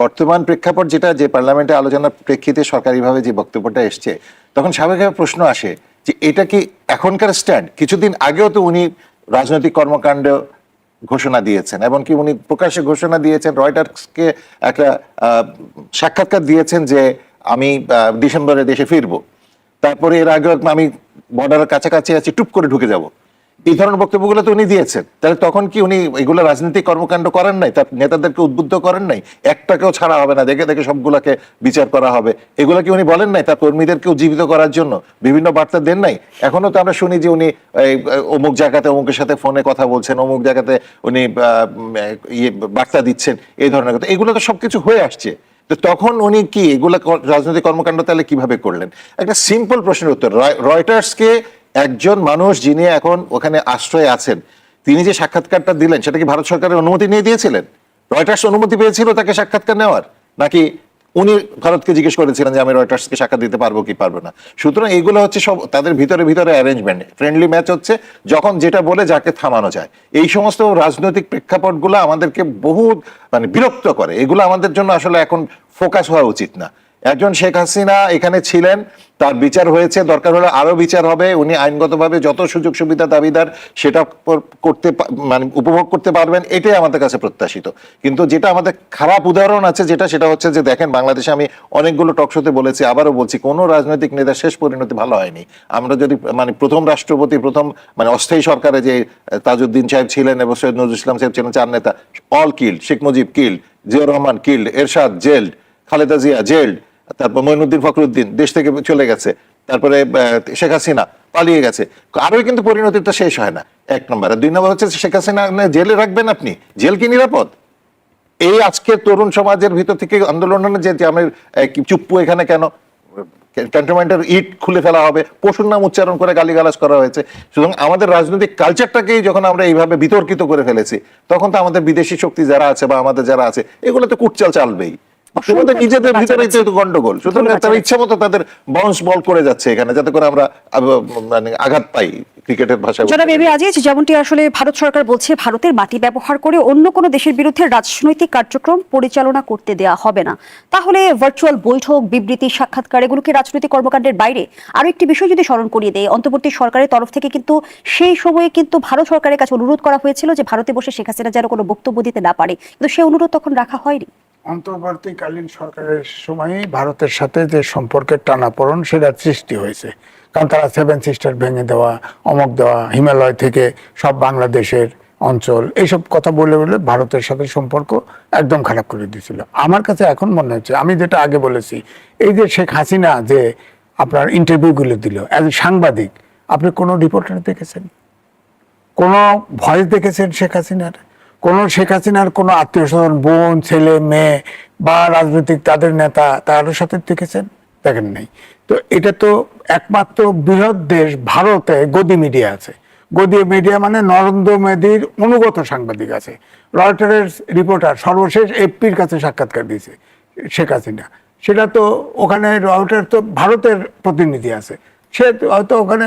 বর্তমান প্রেক্ষাপট যেটা, যে পার্লামেন্টে আলোচনার প্রেক্ষিতে সরকারিভাবে যে বক্তব্যটা এসছে, তখন স্বাভাবিকভাবে প্রশ্ন আসে যে এটা কি এখনকার স্ট্যান্ড? কিছুদিন আগেও তো উনি রাজনৈতিক কর্মকাণ্ড ঘোষণা দিয়েছেন, এমনকি উনি প্রকাশ্যে ঘোষণা দিয়েছেন, রয়টার্সকে একটা সাক্ষাৎকার দিয়েছেন যে আমি ডিসেম্বরে দেশে ফিরবো, তারপরে এর আগে আমি বর্ডারের কাছাকাছি আছি, টুপ করে ঢুকে যাব। এই ধরনের বক্তব্যগুলো তো উনি দিয়েছেন, তাহলে তখন কি উনি এগুলো রাজনৈতিক কর্মকাণ্ড করেন নাই, তার নেতাদেরকে উদ্বুদ্ধ করেন নাই, একটাকেও ছাড়া হবে না, দেখে দেখে সবগুলাকে বিচার করা হবে, এগুলো কি উনি বলেন নাই? তার কর্মীদেরকে উজ্জীবিত করার জন্য বিভিন্ন বার্তা দেন নাই? এখনো তো আমরা শুনি যে উনি অমুক জায়গাতে অমুকের সাথে ফোনে কথা বলছেন, অমুক জায়গাতে উনি বার্তা দিচ্ছেন, এই ধরনের কথা, এগুলো তো সবকিছু হয়ে আসছে। তো তখন উনি কি এগুলা রাজনৈতিক কর্মকাণ্ড তাহলে কিভাবে করলেন? একটা সিম্পল প্রশ্নের উত্তর, রয়টার্সকে একজন মানুষ যিনি এখন ওখানে আশ্রয়ে আছেন, তিনি যে সাক্ষাৎকারটা দিলেন সেটা কি ভারত সরকারের অনুমতি নিয়ে দিয়েছিলেন? রয়টার্স অনুমতি পেয়েছিল তাকে সাক্ষাৎকার নেওয়ার, নাকি উনি ভারতকে জিজ্ঞেস করেছিলেন যে আমি রয়টার্সকে সাক্ষাৎ দিতে পারবো কি পারবো না? সুতরাং এগুলো হচ্ছে সব তাদের ভিতরে ভিতরে অ্যারেঞ্জমেন্ট, ফ্রেন্ডলি ম্যাচ হচ্ছে, যখন যেটা বলে যাকে থামানো যায়। এই সমস্ত রাজনৈতিক প্রেক্ষাপটগুলো আমাদেরকে বহু বিরক্ত করে, এগুলো আমাদের জন্য আসলে এখন ফোকাস হওয়া উচিত না। একজন শেখ হাসিনা এখানে ছিলেন, তার বিচার হয়েছে, দরকার হলে আরো বিচার হবে, উনি আইনগতভাবে যত সুযোগ সুবিধা দাবিদার সেটা করতে উপভোগ করতে পারবেন, এটাই আমাদের কাছে প্রত্যাশিত। কিন্তু যেটা আমাদের খারাপ উদাহরণ আছে সেটা হচ্ছে যে দেখেন বাংলাদেশে, আমি অনেকগুলো টকশোতে বলেছি, আবারও বলছি, কোনো রাজনৈতিক নেতার শেষ পরিণতি ভালো হয়নি। আমরা যদি প্রথম রাষ্ট্রপতি, প্রথম অস্থায়ী সরকারে যে তাজউদ্দিন সাহেব ছিলেন এবং সৈয়দ নজরুল ইসলাম সাহেব ছিলেন, চার নেতা all killed, Sheikh Mujib killed, Ziaur Rahman killed, Ershad jailed, Khaleda Zia jailed, তারপর মঈনুদ্দিন ফখরুদ্দিন দেশ থেকে চলে গেছে, তারপরে শেখ হাসিনা পালিয়ে গেছে, আরো কিন্তু পরিণতিটা শেষ হয় না, এক নম্বর। আর দুই নম্বর হচ্ছে শেখ হাসিনা জেলে রাখবেন আপনি, জেল কি নিরাপদ? এই আজকে তরুণ সমাজের ভিতর থেকে আন্দোলনের যে আমি চুপ্পু এখানে কেন, ক্যান্টনমেন্টের ইট খুলে ফেলা হবে, পশুর নাম উচ্চারণ করে গালিগালাজ করা হয়েছে। সুতরাং আমাদের রাজনৈতিক কালচারটাকেই যখন আমরা এইভাবে বিতর্কিত করে ফেলেছি, তখন তো আমাদের বিদেশি শক্তি যারা আছে বা আমাদের যারা আছে, এগুলো তো কুটচাল চালবেই, তোমাদের নিজেদের ভিতরেই তো গন্ডগোল। সুতরাং তারা ইচ্ছা মতো তাদের বাউন্স বল করে যাচ্ছে এখানে, যাতে করে আমরা আঘাত পাই, ক্রিকেটের ভাষায়। জনাব এম এ আজিজ, যেমনটি আসলে ভারত সরকার বলছে ভারতের মাটি ব্যবহার করে অন্য কোনো দেশের বিরুদ্ধে রাজনৈতিক কার্যক্রম পরিচালনা করতে দেয়া হবে না, তাহলে ভার্চুয়াল বৈঠক, বিবৃতি, সাক্ষাৎকার, এগুলোকে রাজনৈতিক কর্মকাণ্ডের বাইরে? আরো একটি বিষয় যদি স্মরণ করিয়ে দেয়, অন্তর্বর্তী সরকারের তরফ থেকে কিন্তু সেই সময়ে কিন্তু ভারত সরকারের কাছে অনুরোধ করা হয়েছিল যে ভারতে বসে শেখ হাসিনা যেন কোনো বক্তব্য দিতে না পারে, কিন্তু সেই অনুরোধ তখন রাখা হয়নি। অন্তর্বর্তীকালীন সরকারের সময়ই ভারতের সাথে যে সম্পর্কের টানাপোড়েন সেটা সৃষ্টি হয়েছে, কারণ তারা সেভেন সিস্টার ভেঙে দেওয়া, অমক দেওয়া, হিমালয় থেকে সব বাংলাদেশের অঞ্চল, এইসব কথা বলে বলে ভারতের সাথে সম্পর্ক একদম খারাপ করে দিয়েছিল। আমার কাছে এখন মনে হচ্ছে, আমি যেটা আগে বলেছি, এই যে শেখ হাসিনা যে আপনার ইন্টারভিউগুলো দিল অ্যাজ এ সাংবাদিক, আপনি কোনো রিপোর্টার দেখেছেন, কোনো ভয়েস দেখেছেন শেখ হাসিনার? কোনো শেখ হাসিনার কোনো আত্মীয় স্বজন, বোন, ছেলে, মেয়ে বা রাজনৈতিক তাদের নেতা, তাদের সাথে দেখেছেন? দেখেন নাই। তো এটা তো একমাত্র বৃহৎ দেশ ভারতে গদি মিডিয়া আছে। গদি মিডিয়া মানে নরেন্দ্র মোদীর অনুগত সাংবাদিক আছে। রয়টার্স রিপোর্টার সর্বশেষ এফপির কাছে সাক্ষাৎকার দিয়েছে শেখ হাসিনা, সেটা তো ওখানে রয়টার তো ভারতের প্রতিনিধি আছে, সে হয়তো ওখানে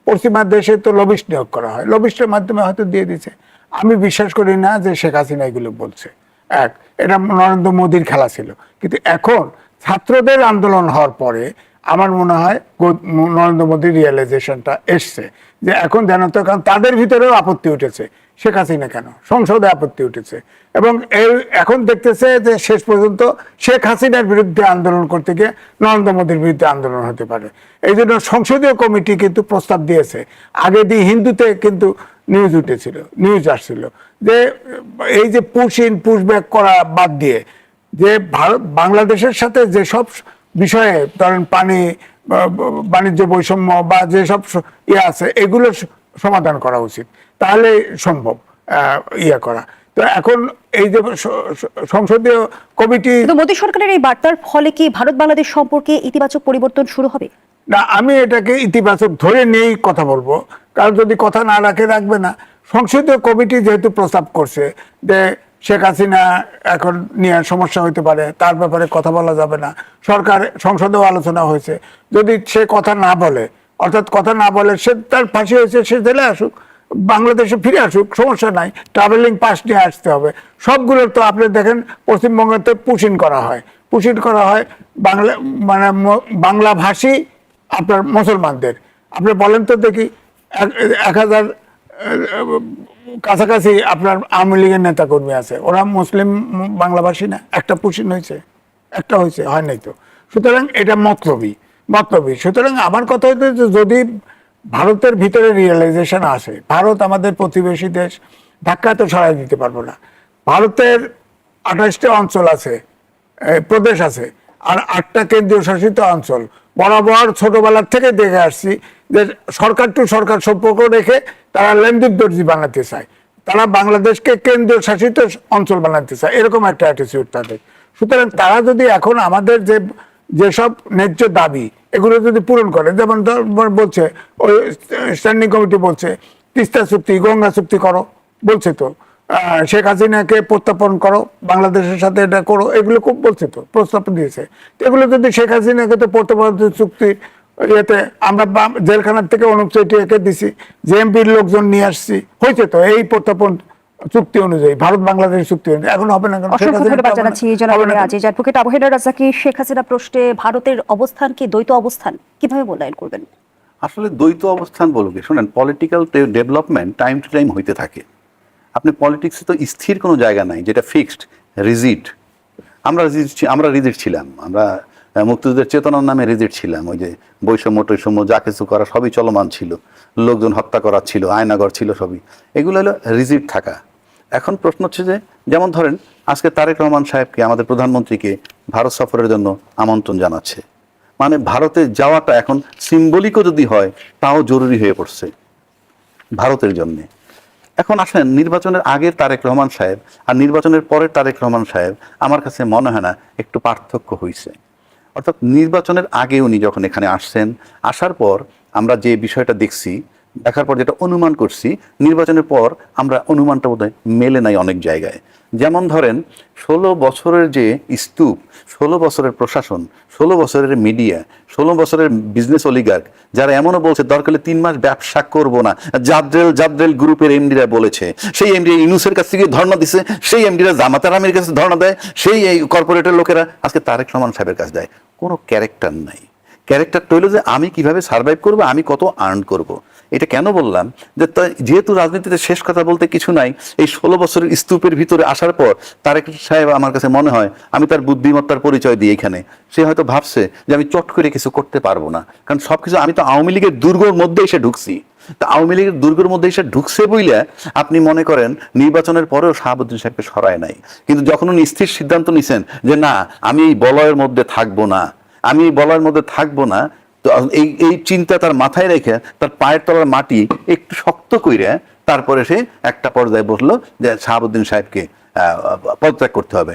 পশ্চিমা দেশে তো লবিস্ট নিয়োগ করা হয়, লবিস্টের মাধ্যমে হয়তো দিয়ে দিচ্ছে। আমি বিশ্বাস করি না যে শেখ হাসিনা এগুলো বলছে। এটা নরেন্দ্র মোদীর খেলা ছিল, কিন্তু এখন ছাত্রদের আন্দোলন হওয়ার পরে আমার মনে হয় নরেন্দ্র মোদীর রিয়েলাইজেশনটা এসছে যে এখন জানো তো, কারণ তাদের ভিতরেও আপত্তি উঠেছে, শেখ হাসিনা কেন, সংসদে আপত্তি উঠেছে, এবং এখন দেখতেছে যে শেষ পর্যন্ত শেখ হাসিনার বিরুদ্ধে আন্দোলন করতে গিয়ে নরেন্দ্র মোদীর বিরুদ্ধে আন্দোলন হতে পারে। এই জন্য সংসদীয় কমিটি কিন্তু প্রস্তাব দিয়েছে। আগে দিয়ে হিন্দুতে কিন্তু নিউজ আসছিল যে এই যে পুশ ইন পুশ ব্যাক করা বাদ দিয়ে যে বাংলাদেশের সাথে যেসব বিষয়ে ধরেন পানি, বাণিজ্য বৈষম্য বা যেসব আছে, এগুলো সমাধান করা উচিত, তাহলে সম্ভব করা। তো এখন এই যে সংসদীয় কমিটি, মোদী সরকারের এই বার্তার ফলে কি ভারত বাংলাদেশ সম্পর্কে ইতিবাচক পরিবর্তন শুরু হবে? না, আমি এটাকে ইতিবাচক ধরে নিয়েই কথা বলবো, কারণ যদি কথা না রাখবে না। সংসদীয় কমিটি যেহেতু প্রস্তাব করছে যে শেখ হাসিনা এখন নিয়ে সমস্যা হইতে পারে, তার ব্যাপারে কথা বলা যাবে না, সরকার সংসদেও আলোচনা হয়েছে, যদি সে কথা না বলে, অর্থাৎ কথা না বলে, সে তার ফাঁসি হয়েছে, সে জেলে আসুক, বাংলাদেশে ফিরে আসুক, সমস্যা নাই, ট্রাভেলিং পাস নিয়ে আসতে হবে। সবগুলো তো আপনি দেখেন পশ্চিমবঙ্গতে পুশিন করা হয় বাংলা বাংলাভাষী আপনার মুসলমানদের। আপনি বলেন তো দেখি, 1000 কাছাকাছি আপনার আওয়ামী লীগের নেতা কর্মী আছে, ওরা মুসলিম বাংলাভাষী না? একটা পুশিন হয়েছে? একটা হয়েছে? হয় নাই তো। সুতরাং এটা মতলবী। সুতরাং আমার কথা হচ্ছে যে যদি ভারতের ভিতরে রিয়েলাইজেশন আসে ভারত আমাদের প্রতিবেশী দেশ, ধাক্কা তো সরাই দিতে পারবো না। ভারতের 28টা অঞ্চল আছে, প্রদেশ আছে, আর 8টা কেন্দ্রীয় শাসিত অঞ্চল। বরাবর ছোটবেলার থেকে দেখে আসছি যে সরকার টু সরকার সম্পর্ক রেখে তারা লেনদেন দর্জি বানাতে চায়, তারা বাংলাদেশকে কেন্দ্রীয় শাসিত অঞ্চল বানাতে চায়, এরকম একটা অ্যাটিটিউড তাদের। সুতরাং তারা যদি এখন আমাদের যেসব ন্যায্য দাবি এগুলো যদি পূরণ করে, যেমন বলছে ওই স্ট্যান্ডিং কমিটি বলছে তিস্তা চুক্তি, গঙ্গা চুক্তি করো, বলছে তো শেখ হাসিনাকে প্রত্যাপন করো, বাংলাদেশের সাথে এটা করো, এগুলো খুব বলছে তো, প্রস্তাব দিয়েছে। এগুলো যদি শেখ হাসিনাকে তো প্রত্যাপন চুক্তি ইয়েতে আমরা জেলখানার থেকে অনুপ চেটিয়াকে দিছি, জেএমপির লোকজন নিয়ে আসছি, হয়েছে তো এই প্রত্যাপন চুক্তি অনুযায়ী, ভারত বাংলাদেশ চুক্তি অনুযায়ী। এখন হবে না কেন? অসংখ্য ধন্যবাদ জানাচ্ছি জনাব আজিজ অ্যাডভোকেট আবু হেনা রাজ্জাকি। শেখ হাসিনা প্রশ্নে ভারতের অবস্থান কি দ্বৈত অবস্থান, কিভাবে মূল্যায়ন করবেন? আসলে দ্বৈত অবস্থান বলবো কি, শোনেন, political development time to time হইতে থাকে। আপনি পলিটিক্সে তো স্থির কোনো জায়গা নাই যেটা ফিক্সড রিজিড। আমরা রিজিড ছিলাম, আমরা মুক্তিযুদ্ধের চেতনার নামে রিজিড ছিলাম। ওই যে বৈষম্য টৈষম্য যা কিছু করা সবই চলমান ছিল, লোকজন হত্যা করা ছিল, আয়নাগর ছিল, সবই এগুলো হলো রিজিড থাকা। এখন প্রশ্ন হচ্ছে যে, যেমন ধরেন আজকে তারেক রহমান সাহেবকে, আমাদের প্রধানমন্ত্রীকে ভারত সফরের জন্য আমন্ত্রণ জানাচ্ছে, মানে ভারতে যাওয়াটা এখন সিম্বলিকও যদি হয় তাও জরুরি হয়ে পড়ছে ভারতের জন্যে। এখন আসেন, নির্বাচনের আগের তারেক রহমান সাহেব আর নির্বাচনের পরের তারেক রহমান সাহেব আমার কাছে মনে হয় না একটু পার্থক্য হয়েছে। অর্থাৎ নির্বাচনের আগে উনি যখন এখানে আসছেন, আসার পর আমরা যে বিষয়টা দেখছি, দেখার পর যেটা অনুমান করছি, নির্বাচনের পর আমরা অনুমানটা বোধহয় মেলে নাই অনেক জায়গায়। যেমন ধরেন 16 বছরের যে স্তূপ, 16 বছরের প্রশাসন, 16 বছরের মিডিয়া, 16 বছরের বিজনেস অলিগার্ক, যারা এমনও বলছে দরকার হলে 3 মাস ব্যবসা করব না, জাদ্রেল গ্রুপের এমডিরা বলেছে, সেই এমডি ইউনুসের কাছ থেকে ধর্ণা দিছে, সেই এমডিরা জামাতার আমির কাছে ধর্ণা দেয়, সেই এই কর্পোরেটের লোকেরা আজকে তারেক রহমান সাহেবের কাছে দেয়। কোনো ক্যারেক্টার নাই। ক্যারেক্টারটা হলো যে আমি কিভাবে সার্ভাইভ করবো, আমি কত আর্ন করব। এটা কেন বললাম, যে যেহেতু রাজনীতিতে শেষ কথা বলতে কিছু নাই, এই 16 বছরের স্তূপের ভিতরে আসার পর তারেক সাহেব আমার কাছে মনে হয়, আমি তার বুদ্ধিমত্তার পরিচয় দিই এখানে, সে হয়তো ভাবছে যে আমি চট করে কিছু করতে পারবো না, কারণ সবকিছু আমি তো আওয়ামী লীগের দুর্গর মধ্যে এসে ঢুকছি। তা আওয়ামী লীগের দুর্গের মধ্যে এসে ঢুকছে বইলে আপনি মনে করেন নির্বাচনের পরেও শাহাবুদ্দিন সাহেবকে সরায় নাই, কিন্তু যখন উনি স্থির সিদ্ধান্ত নিছেন যে না, আমি এই বলয়ের মধ্যে থাকবো না, আমি এই বলয়ের মধ্যে থাকবো না, তো এই চিন্তা তার মাথায় রেখে তার পায়ের তলার মাটি একটু শক্ত কইরে তারপরে সে একটা পর্যায়ে বসলো যে শাহাবুদ্দিন সাহেবকে পদত্যাগ করতে হবে।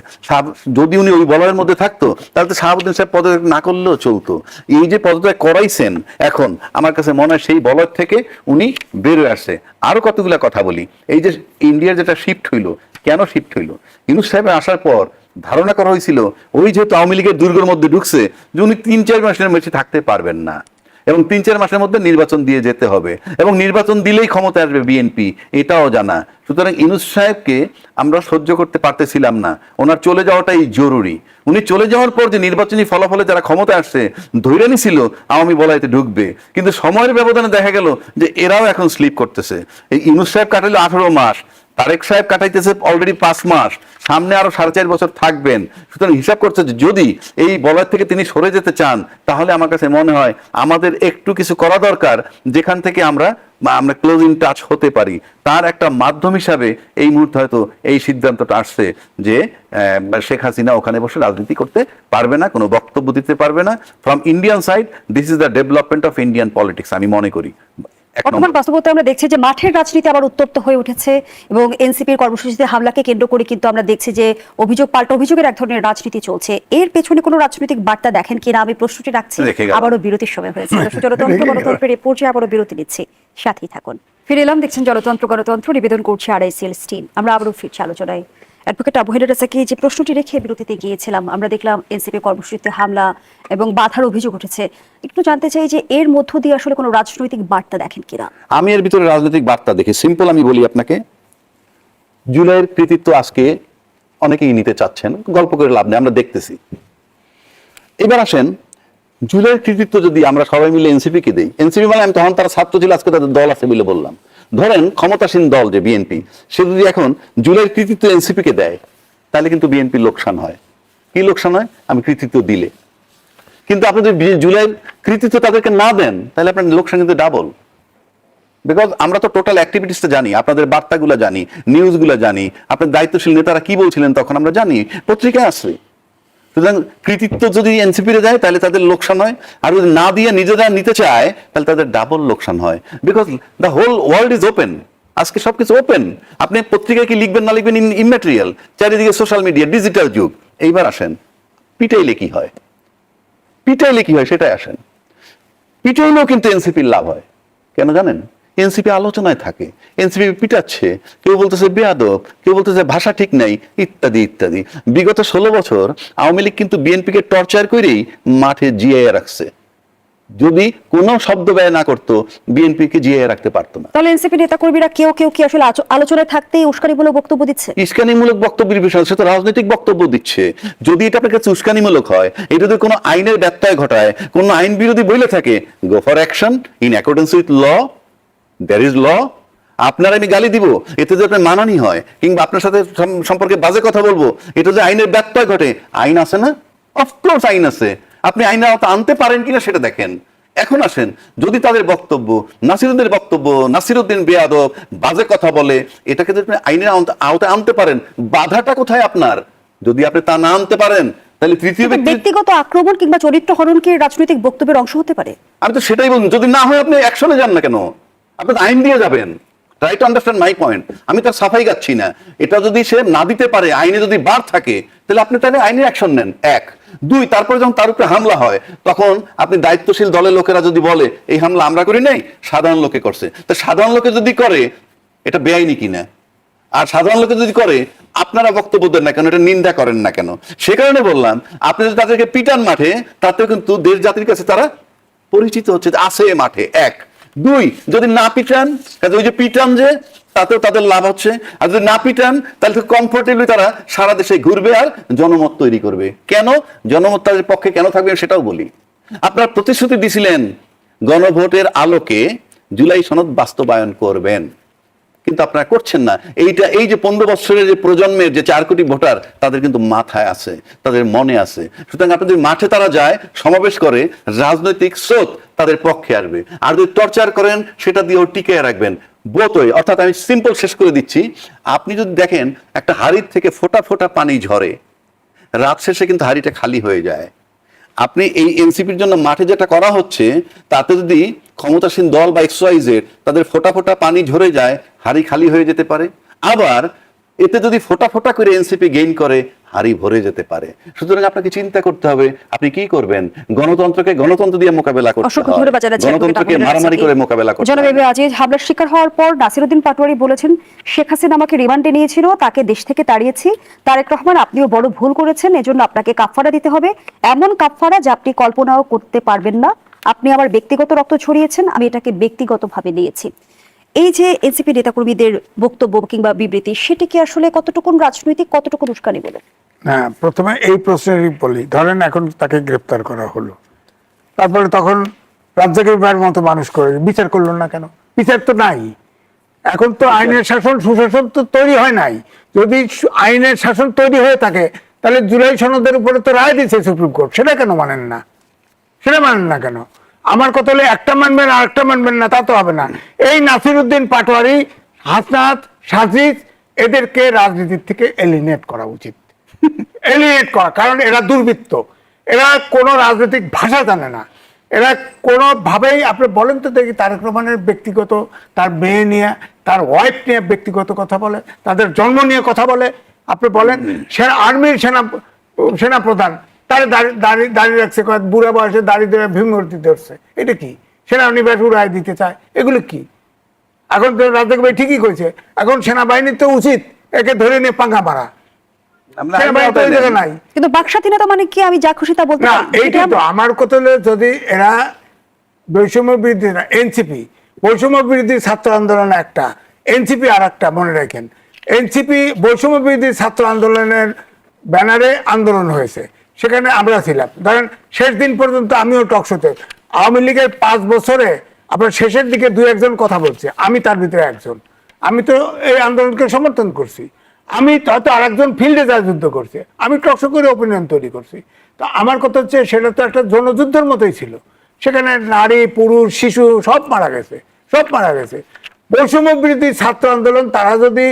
যদি উনি ওই বলয়ের মধ্যে থাকতো তাহলে তো শাহাবুদ্দিন সাহেব পদত্যাগ না করলেও চলতো। এই যে পদত্যাগ করাইছেন, এখন আমার কাছে মনে হয় সেই বলয় থেকে উনি বেরোয় আসছে। আরো কতগুলা কথা বলি, এই যে ইন্ডিয়ার যেটা শিফট হইলো, কেন শিফট হইলো? ইউনূস সাহেব আসার পর ধারণা করা হয়েছিল ওই যেহেতু আওয়ামী লীগের দুর্গের মধ্যে ঢুকছে, যে উনি 3-4 মাসের বেশি থাকতে পারবেন না, এবং 3-4 মাসের মধ্যে নির্বাচন দিয়ে যেতে হবে, এবং নির্বাচন দিলেই ক্ষমতা আসবে বিএনপি, এটাও জানা। সুতরাং ইউনূস সাহেবকে আমরা সহ্য করতে পারতেছিলাম না, ওনার চলে যাওয়াটাই জরুরি। উনি চলে যাওয়ার পর যে নির্বাচনী ফলাফলে যারা ক্ষমতা আসছে ধৈর্য নিছিল আওয়ামী বলাইতে ঢুকবে, কিন্তু সময়ের ব্যবধানে দেখা গেল যে এরাও এখন স্লিপ করতেছে। এই ইউনূস সাহেব কাটাইলো 18 মাস, তারেক সাহেব কাটাইতেছে অলরেডি 5 মাস, সামনে আরো 4.5 বছর থাকবেন। সুতরাং হিসাব করছে যে যদি এই বলয় থেকে তিনি সরে যেতে চান, তাহলে আমার কাছে মনে হয় আমাদের একটু কিছু করা দরকার, যেখান থেকে আমরা ক্লোজ ইন টাচ হতে পারি। তার একটা মাধ্যম হিসাবে এই মুহূর্তে হয়তো এই সিদ্ধান্তটা আসছে যে শেখ হাসিনা ওখানে বসে রাজনীতি করতে পারবে না, কোনো বক্তব্য দিতে পারবে না। From Indian side this is the development of Indian politics, আমি মনে করি। বর্তমান বাস্তবতা আমরা দেখছি যে মাঠের রাজনীতি আবার উত্তপ্ত হয়ে উঠেছে, এবং এনসিপির কর্মসূচিতে হামলাকে কেন্দ্র করে কিন্তু আমরা দেখছি যে অভিযোগ পাল্টা অভিযোগের এক ধরনের রাজনীতি চলছে। এর পেছনে কোনো রাজনৈতিক বার্তা দেখেন কিনা আমি প্রশ্নটি রাখছি। আবারও বিরতির সময় হয়েছে, জনতন্ত্র গণতন্ত্রের এই পর্যায়ে আবারও বিরতি নিচ্ছি, সাথেই থাকুন। ফিরে এলাম, দেখছেন জনতন্ত্র গণতন্ত্র, নিবেদন করছি RICL স্টিম। আমরা আবারও ফিরছি আলোচনায়। অ্যাডভোকেট আবু হেনা রাজ্জাকি, যে প্রশ্নটি রেখে বিরতিতে গিয়েছিলাম, আমরা দেখলাম এনসিপি কর্মসূচিতে হামলা এবং বাধার অভিযোগ উঠেছে। একটু জানতে চাই যে এর মধ্য দিয়ে আসলে কোনো রাজনৈতিক বার্তা দেখেন কিনা? আমি এর ভিতরে রাজনৈতিক বার্তা দেখি। সিম্পল আমি বলি আপনাকে, জুলাইয়ের কৃতিত্ব আজকে অনেকেই নিতে চাচ্ছেন, গল্প করে লাভ নেই, আমরা দেখতেছি। এবার আসেন, জুলাইয়ের কৃতিত্ব যদি আমরা সবাই মিলে এনসিপিকে দেই, এনসিপি মানে আমি তখন তারা ছাত্র ছিল, আজকে তাদের দল আছে বলে বললাম। ধরেন ক্ষমতাসীন দল যে বিএনপি, সে যদি এখন জুলাইয়ের কৃতিত্ব এনসিপিকে দেয়, তাহলে কিন্তু বিএনপির লোকসান হয়। কি লোকসান হয়? আমি কৃতিত্ব দিলে। কিন্তু আপনি যদি জুলাইয়ের কৃতিত্ব তাদেরকে না দেন, তাহলে আপনার লোকসান কিন্তু ডাবল। বিকজ আমরা তো টোটাল অ্যাক্টিভিটিসটা জানি, আপনাদের বার্তাগুলো জানি, নিউজগুলো জানি, আপনার দায়িত্বশীল নেতারা কি বলছিলেন তখন আমরা জানি, পত্রিকায় আসছে। সুতরাং কৃতিত্ব যদি এনসিপিতে যায় তাহলে তাদের লোকসান হয়, আর যদি না দিয়ে নিজেরা নিতে চায় তাহলে তাদের ডাবল লোকসান হয়। Because the whole world is open, আজকে সবকিছু ওপেন। আপনি পত্রিকায় কি লিখবেন না লিখবেন ইম্যাটেরিয়াল, চারিদিকে সোশ্যাল মিডিয়া, ডিজিটাল যুগ। এইবার আসেন পিটাইলে কি হয়, পিটাইলে কি হয় সেটাই আসেন। পিটাইলেও কিন্তু এনসিপির লাভ হয়, কেন জানেন? এনসিপি আলোচনায় থাকে, এনসিপি পিটাচ্ছে, কেউ বলতেছে বেয়াদব, কেউ বলতেছে ভাষা ঠিক নাই, ইত্যাদি ইত্যাদি। বিগত 16 বছর আওয়ামী লীগ কিন্তু বিএনপিকে টর্চার করেই মাঠে জিয়ে রাখছে। যদি কোনো শব্দ ব্যয় না করতো বিএনপিকে জিয়ে রাখতে পারতো না। তাহলে এনসিপি নেতা কর্মীরা কেউ কেউ কি আসলে আলোচনায় থাকতেই উস্কানিমূলক বক্তব্য দিচ্ছে? উস্কানিমূলক বক্তব্যের বিষয়, সে তো রাজনৈতিক বক্তব্য দিচ্ছে। যদি এটা আপনার কাছে উস্কানিমূলক হয়, এটা যদি কোনো আইনের ব্যত্যয় ঘটায়, কোনো আইন বিরোধী বলে থাকে, go for action in accordance with law, there is law. আপনার আমি গালি দিব, এতে যদি আপনার মানানি হয়, কিংবা আপনার সাথে সম্পর্কে বাজে কথা বলবো, এটা যে আইনের ব্যত্যয় ঘটে, আইন আছে না? অফকোর্স আইন আছে। আপনি আইনের আওতা আনতে পারেন কিনা সেটা দেখেন। এখন আসেন, যদি তাদের বক্তব্য, নাসিরুদ্দিনের বক্তব্য, নাসিরুদ্দিন বেয়াদব, বাজে কথা বলে, এটাকে যদি আপনি আইনের আওতায় আনতে পারেন, বাধাটা কোথায় আপনার? যদি আপনি তা না আনতে পারেন তাহলে তৃতীয় ব্যক্তি ব্যক্তিগত আক্রমণ কিংবা চরিত্র হরণ কি রাজনৈতিক বক্তব্যের অংশ হতে পারে? আমি তো সেটাই বলুন, যদি না হয় আপনি অ্যাকশনে যান না কেন? আপনি আইন দিয়ে যাবেন। Try to understand my point. আমি তার সাফাই গাচ্ছি না। এটা যদি সে না দিতে পারে, আইনে যদি বার থাকে, তাহলে আপনি তাহলে আইনের অ্যাকশন নেন। 1 2, তারপরে যখন তার উপরে হামলা হয়, তখন আপনি দায়িত্বশীল দলের লোকেরা যদি বলে এই হামলা আমরা করি নাই, সাধারণ লোকে করছে, তো সাধারণ লোকে যদি করে এটা বেআইনি কিনা? আর সাধারণ লোকে যদি করে আপনারা বক্তব্য দেন না কেন, এটা নিন্দা করেন না কেন? সে কারণে বললাম, আপনি যদি তাদেরকে পিটান মাঠে, তাতেও কিন্তু দেশ জাতির কাছে তারা পরিচিত হচ্ছে, আছে মাঠে। 1 2, যদি না পিটান, কাজে ওই যে পিটান যে, তাতেও তাদের লাভ হচ্ছে। আর যদি না পিটান, তাহলে কমফোর্টেবলি তারা সারা দেশে ঘুরবে আর জনমত তৈরি করবে। কেন জনমত তাদের পক্ষে কেন থাকবে সেটাও বলি। আপনার প্রতিশ্রুতি দিছিলেন গণভোটের আলোকে জুলাই সনদ বাস্তবায়ন করবেন, কিন্তু আপনারা করছেন না। এই যে 15 বছরের যে প্রজন্মের যে 4 কোটি ভোটার, তাদের কিন্তু মাথায় আছে, তাদের মনে আছে। সুতরাং আপনাদের মাঠে তারা যায়, সমাবেশ করে, রাজনৈতিক স্রোত তাদের পক্ষে আসবে। আর যদি টর্চার করেন, সেটা দিয়েও টিকে রাখবেন বোতই। অর্থাৎ আমি সিম্পল শেষ করে দিচ্ছি, আপনি যদি দেখেন একটা হাড়ির থেকে ফোঁটা ফোঁটা পানি ঝরে, রাত শেষে কিন্তু হাড়িটা খালি হয়ে যায়। আপনি এই এনসিপির জন্য মাঠে যেটা করা হচ্ছে, তাতে যদি ক্ষমতাসীন দল বা XYZ তাদের ফোঁটা ফোঁটা পানি ঝরে যায়, হাড়ি খালি হয়ে যেতে পারে। আবার এতে যদি ফোঁটা ফোঁটা করে এনসিপি গেইন করে, হাড়ি ভরে যেতে পারে। সুতরাং আপনাকে চিন্তা করতে হবে আপনি কি করবেন। গণতন্ত্রকে গণতন্ত্র দিয়ে মোকাবেলা করতে হয়, গণতন্ত্রকে মারামারি করে মোকাবেলা করতে হয়। জনাব আজিজ, হামলার শিকার হওয়ার পর নাসিরুদ্দিন পাটোয়ারি বলেছেন, শেখ হাসিনা আমাকে রিমান্ডে নিয়েছিল, তাকে দেশ থেকে তাড়িয়েছি। তারেক রহমান, আপনিও বড় ভুল করেছেন, এজন্য আপনাকে কাফফারা দিতে হবে, এমন কাফফারা যা আপনি কল্পনাও করতে পারবেন না। আপনি আমার ব্যক্তিগত রক্ত ছড়িয়েছেন, আমি এটাকে ব্যক্তিগতভাবে নিয়েছি। এই যে এনসিপি নেতাকর্মীদের বক্তব্য কিংবা বিবৃতি, সেটা কি আসলে কতটুকু রাজনৈতিক, কতটুকু উস্কানি বলে? না, প্রথমে এই প্রশ্নেরই বলি, ধরেন এখন তাকে গ্রেপ্তার করা হলো, তারপরে তখন রাজ্জাকের ভাইয়ের মতো মানুষ করে বিচার করলো না কেন? বিচার তো নাই। এখন তো আইনের শাসন, সুশাসন তো তৈরি হয় নাই। যদি আইনের শাসন তৈরি হয়ে থাকে, তাহলে জুলাই সনদের উপরে তো রায় দিচ্ছে সুপ্রিম কোর্ট, সেটা কেন মানেন না? সেটা মানেন না কেন? আমার কথা হলে একটা মানবেন আর একটা মানবেন না, তা তো হবে না। এই নাসিরুদ্দিন পাটোয়ারি, হাসনাত, সাজিদ, এদেরকে রাজনীতির থেকে এলিমিনেট করা উচিত। এলিমিনেট করা, কারণ এরা দুর্বৃত্ত, এরা কোনো রাজনৈতিক ভাষা জানে না। এরা কোনোভাবেই, আপনি বলেন তো দেখি, তারেক রহমানের ব্যক্তিগত, তার মেয়ে নিয়ে, তার ওয়াইফ নিয়ে ব্যক্তিগত কথা বলে, তাদের জন্ম নিয়ে কথা বলে। আপনি বলেন আর্মির সেনাপ্রধান, তারা দাঁড়িয়ে রাখছে, বুড়া বয়সে দাঁড়িয়ে ধরে ভীমরতি ধরছে, এটা কি? সেনানিবাস উড়াই দিতে চায়, এগুলো কি? এখন তো রাজ্জাক ভাই ঠিকই কইছে, এখন সেনাবাহিনীর তো উচিত একে ধরে নিয়ে পাঙ্গা মারা। কিন্তু বাকস্বাধীনতা মানে কি আমি যা খুশি তা বলতে না, এইটা তো আমার কথা হলো, যদি এরা বৈষম্য বিরোধী না, এনসিপি বৈষম্য বিরোধী ছাত্র আন্দোলন একটা, এনসিপি আর একটা, মনে রাখেন, এনসিপি বৈষম্য বিরোধী ছাত্র আন্দোলনের ব্যানারে আন্দোলন হয়েছে, সেখানে আমরা ছিলাম। ধরেন শেষ দিন পর্যন্ত আমিও টকশোতে, আওয়ামী লীগের 5 বছরে আপনার শেষের দিকে 2-1 জন কথা বলছে, আমি তার ভিতরে একজন। আমি তো এই আন্দোলনকে সমর্থন করছি। আমি হয়তো আরেকজন ফিল্ডে যা যুদ্ধ করছে, আমি টকশো করে অপিনিয়ন তৈরি করছি। তো আমার কথা হচ্ছে, সেটা তো একটা জনযুদ্ধের মতোই ছিল। সেখানে নারী, পুরুষ, শিশু সব মারা গেছে, সব মারা গেছে। বৈষম্য বিরোধী ছাত্র আন্দোলন, তারা যদি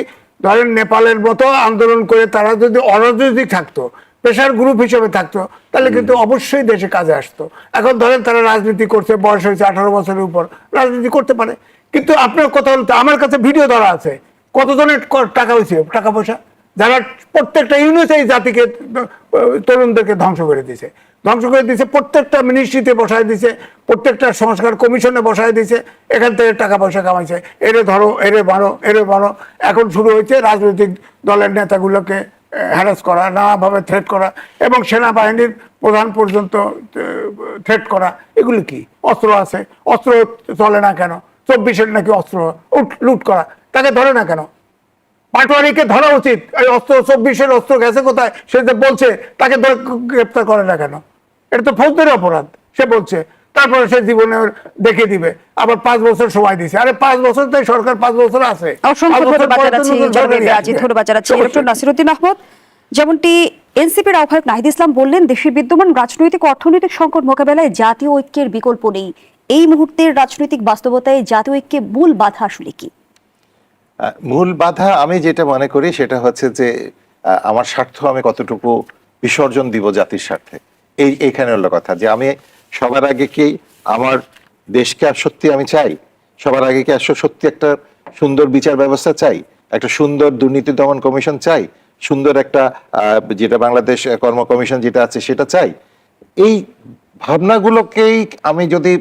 ধরেন নেপালের মতো আন্দোলন করে তারা যদি অরাজনৈতিক থাকতো, প্রেশার গ্রুপ হিসেবে থাকতো, তাহলে কিন্তু অবশ্যই দেশে কাজে আসতো। এখন ধরেন তারা রাজনীতি করছে, বয়স হয়েছে 18 বছরের উপর, রাজনীতি করতে পারে। কিন্তু আপনার কথা বলতে আমার কাছে ভিডিও ধরা আছে, কতজনের টাকা হয়েছে, টাকা পয়সা, যারা প্রত্যেকটা ইউনিটে এই জাতিকে, তরুণদেরকে ধ্বংস করে দিয়েছে, প্রত্যেকটা মিনিস্ট্রিতে বসায় দিছে, প্রত্যেকটা সংস্কার কমিশনে বসায় দিছে, এখান থেকে টাকা পয়সা কামাইছে। এরে ধরো, এরে মারো, এরে মারো। এখন শুরু হয়েছে রাজনৈতিক দলের নেতাগুলোকে হ্যারাস করা, নানাভাবে থ্রেট করা, এবং সেনাবাহিনীর প্রধান পর্যন্ত থ্রেট করা। এগুলি কি? অস্ত্র আছে, অস্ত্র চলে না কেন? 24-এর নাকি অস্ত্র লুট করা, তাকে ধরে না কেন? পাটোয়ারিকে ধরা উচিত। এই অস্ত্র 24-এর অস্ত্র গেছে কোথায় সে যে বলছে, তাকে গ্রেপ্তার করে না কেন? এটা তো ফৌজদারি অপরাধ, সে বলছে। তারপরে সে জীবনে দেখে দিবে, আবার 5 বছর সময় দিছে। আরে 5 বছর তো সরকার 5 বছর আছে। অসংখ্য ধন্যবাদ জানাচ্ছি ধন্যবাদ জানাচ্ছি ডক্টর নাসিরউদ্দিন আহমদ। যেমনটি এনসিপির আহ্বায়ক নাহিদ ইসলাম বললেন, দেশের বিদ্যমান রাজনৈতিক ও অর্থনৈতিক সংকট মোকাবেলায় জাতীয় ঐক্যের বিকল্প নেই। এই মুহূর্তের রাজনৈতিক বাস্তবতায় জাতীয় ঐক্যের মূল বাধা আসলে কি? মূল বাধা আমি যেটা মনে করি সেটা হচ্ছে যে আমার স্বার্থ আমি কতটুকু বিসর্জন দিব জাতির স্বার্থে। এইখানে হলো কথা, যে আমি সবার আগে কি আমার দেশকে সত্যি আমি চাই, সবার আগে কি সত্যি একটা সুন্দর বিচার ব্যবস্থা চাই, একটা সুন্দর দুর্নীতি দমন কমিশন চাই, সুন্দর একটা যেটা বাংলাদেশ কর্ম কমিশন যেটা আছে সেটা চাই। এই ভাবনাগুলোকেই আমি যদি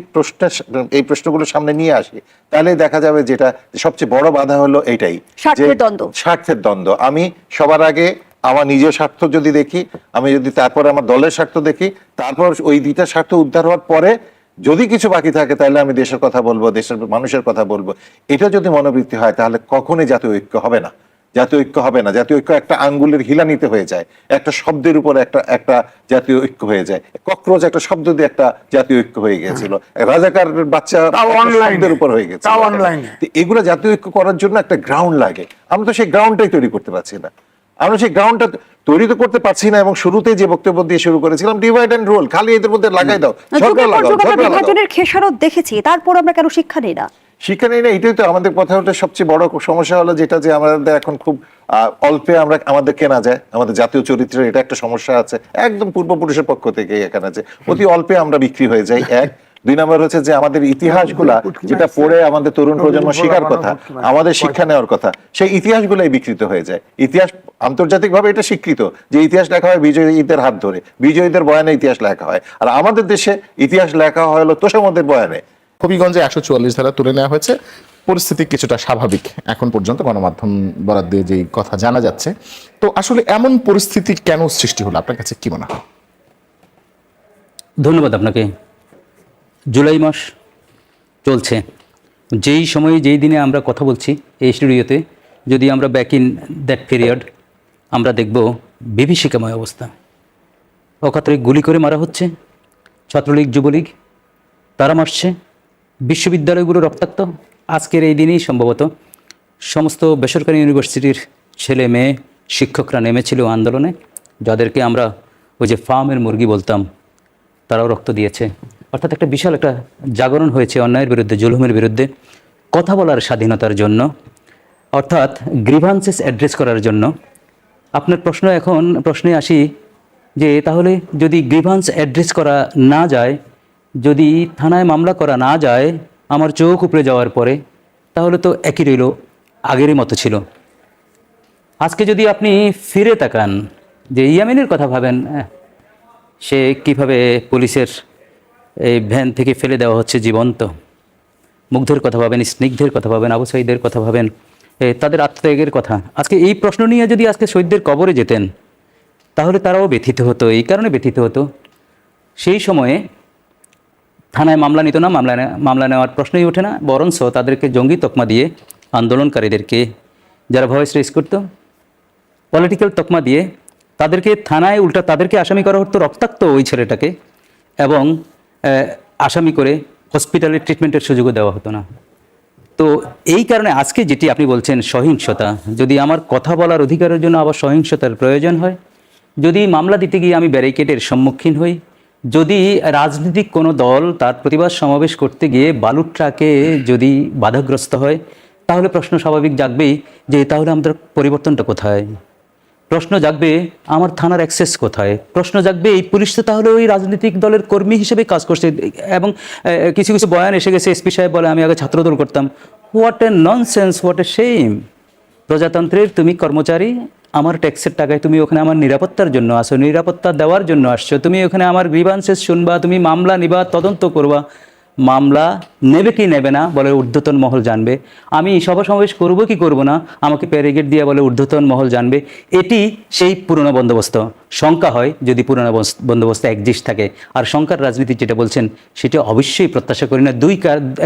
এই প্রশ্নগুলো সামনে নিয়ে আসি, তাহলে দেখা যাবে যেটা সবচেয়ে বড় বাধা হলো এইটাই, স্বার্থের দ্বন্দ্ব। আমি সবার আগে আমার নিজের স্বার্থ যদি দেখি, আমি যদি তারপরে আমার দলের স্বার্থ দেখি, তারপর ওই দুইটা স্বার্থ উদ্ধার হওয়ার পরে যদি কিছু বাকি থাকে তাহলে আমি দেশের কথা বলবো, দেশের মানুষের কথা বলবো। এটা যদি মনোবৃত্তি হয় তাহলে কখনোই জাতীয় ঐক্য হবে না। জাতীয় ঐক্য হবে না। জাতীয় ঐক্য একটা আঙ্গুলের হিলানিতে হয়ে যায়, একটা শব্দের উপর একটা জাতীয় ঐক্য হয়ে যায়। ককরোচ একটা শব্দ দিয়ে একটা জাতীয় ঐক্য হয়ে গেছিল, রাজাকার বাচ্চা শব্দের উপর হয়ে গেছে। এগুলো জাতীয় ঐক্য করার জন্য একটা গ্রাউন্ড লাগে। আমরা তো সেই গ্রাউন্ডটাই তৈরি করতে পারছি না। আমরা সেই গ্রাউন্ডটা তৈরি তো করতে পারছি না। এবং শুরুতেই যে বক্তব্য দিয়ে শুরু করেছিলাম, ডিভাইড এন্ড রুল, খালি এদের মধ্যে লাগাই দাও, ঝগড়া লাগাও, বিভাজনের খেসারত দেখেছি, তারপর আমরা কেন শিক্ষা নেই না? শিক্ষা নেই না, এটাই তো আমাদের কথা হচ্ছে সবচেয়ে বড় সমস্যা হলো যেটা, যে আমাদের এখন খুব অল্পে আমাদের কেনা যায়। আমাদের জাতীয় চরিত্রের এটা একটা সমস্যা আছে, একদম পূর্বপুরুষের পক্ষ থেকে এখানে আছে, অতি অল্পে আমরা বিক্রি হয়ে যাই। 1 2 নম্বর হচ্ছে যে আমাদের ইতিহাসগুলা যেটা পড়ে আমাদের তরুণ প্রজন্ম শেখার কথা, আমাদের শিক্ষা নেওয়ার কথা, সেই ইতিহাসগুলাই বিকৃত হয়ে যায়। ইতিহাস আন্তর্জাতিকভাবে এটা স্বীকৃত যে ইতিহাস লেখা হয় বিজয়ীদের হাত ধরে, বিজয়ীদের বয়ানে ইতিহাস লেখা হয়। আর আমাদের দেশে ইতিহাস লেখা হয় হলো তোষামোদের বয়ানে। হবিগঞ্জে 144 ধারা তুলে নেওয়া হয়েছে, পরিস্থিতি কিছুটা স্বাভাবিক এখন পর্যন্ত গণমাধ্যম বরাদ দিয়ে যেই কথা জানা যাচ্ছে। তো আসলে এমন পরিস্থিতি কেন সৃষ্টি হলো আপনার কাছে কি মনে হয়? ধন্যবাদ আপনাকে। জুলাই মাস চলছে, যেই সময়ে যেই দিনে আমরা কথা বলছি এই স্টুডিওতে, যদি আমরা ব্যাক ইন দ্যাট পিরিয়ড আমরা দেখব বিভীষিকাময় অবস্থা। অকাতরে গুলি করে মারা হচ্ছে, ছাত্রলীগ যুবলীগ তারা মারছে, বিশ্ববিদ্যালয়গুলো রক্তাক্ত। আজকের এই দিনেই সম্ভবত সমস্ত বেসরকারি ইউনিভার্সিটির ছেলে মেয়ে শিক্ষকরা নেমেছিল আন্দোলনে, যাদেরকে আমরা ওই যে ফার্মের মুরগি বলতাম, তারাও রক্ত দিয়েছে। অর্থাৎ একটা বিশাল একটা জাগরণ হয়েছে অন্যায়ের বিরুদ্ধে, জুলুমের বিরুদ্ধে, কথা বলার স্বাধীনতার জন্য, অর্থাৎ গ্রিভান্সেস অ্যাড্রেস করার জন্য। আপনার প্রশ্নে আসি যে তাহলে যদি গ্রিভান্স অ্যাড্রেস করা না যায়, যদি থানায় মামলা করা না যায় আমার চোখ উপড়ে যাওয়ার পরে, তাহলে তো একই রইল, আগেরই মতো ছিল। আজকে যদি আপনি ফিরে তাকান, যে ইয়ামিনের কথা ভাবেন, সে কিভাবে পুলিশের এই ভ্যান থেকে ফেলে দেওয়া হচ্ছে জীবন্ত। মুগ্ধের কথা ভাবেন, স্নিগ্ধের কথা ভাবেন, আবু সাঈদের কথা ভাবেন, তাদের আত্মত্যাগের কথা। আজকে এই প্রশ্ন নিয়ে যদি আজকে শহীদদের কবরে যেতেন, তাহলে তারাও ব্যথিত হতো। এই কারণে ব্যথিত হতো, সেই সময়ে থানায় মামলা নিত না, মামলা নেওয়ার প্রশ্নই ওঠে না, বরঞ্চ তাদেরকে জঙ্গি তকমা দিয়ে, আন্দোলনকারীদেরকে যারা ভয়েস রেজ করতো, পলিটিক্যাল তকমা দিয়ে তাদেরকে থানায় উল্টা তাদেরকে আসামি করা হতো, রক্তাক্ত ওই ছেলেটাকে, এবং আসামি করে হসপিটালে ট্রিটমেন্টের সুযোগও দেওয়া হতো না। তো এই কারণে আজকে যেটি আপনি বলছেন সহিংসতা, যদি আমার কথা বলার অধিকারের জন্য আবার সহিংসতার প্রয়োজন হয়, যদি মামলা দিতে গিয়ে আমি ব্যারিকেডের সম্মুখীন হই, যদি রাজনৈতিক কোনো দল তার প্রতিবাদ সমাবেশ করতে গিয়ে বালুর ট্রাকে যদি বাধাগ্রস্ত হয়, তাহলে প্রশ্ন স্বাভাবিক জাগবেই যে তাহলে আমাদের পরিবর্তনটা কোথায়। প্রশ্ন জাগবে আমার থানার অ্যাক্সেস কোথায়। প্রশ্ন জাগবে এই পুলিশ তো তাহলে ওই রাজনৈতিক দলের কর্মী হিসেবে কাজ করছে। এবং কিছু কিছু বয়ান এসে গেছে, এসপি সাহেব বলে আমি আগে ছাত্রদল করতাম। What a nonsense, what a shame. প্রজাতন্ত্রের তুমি কর্মচারী, আমার ট্যাক্সের টাকায় তুমি ওখানে আমার নিরাপত্তার জন্য আসো, নিরাপত্তা দেওয়ার জন্য আসছো। তুমি ওখানে আমার গ্রিভান্সেস শুনবা, তুমি মামলা নিবা, তদন্ত করবা। মামলা নেবে কি নেবে না বলে ঊর্ধ্বতন মহল জানবে। আমি সভা সমাবেশ করবো কি করবো না আমাকে প্যারিগেট দিয়ে বলে ঊর্ধ্বতন মহল জানবে। এটি সেই পুরনো বন্দোবস্ত। শঙ্কা হয় যদি পুরনো বন্দোবস্ত একজিস্ট থাকে। আর শঙ্কার রাজনীতি যেটা বলছেন সেটা অবশ্যই প্রত্যাশা করি না।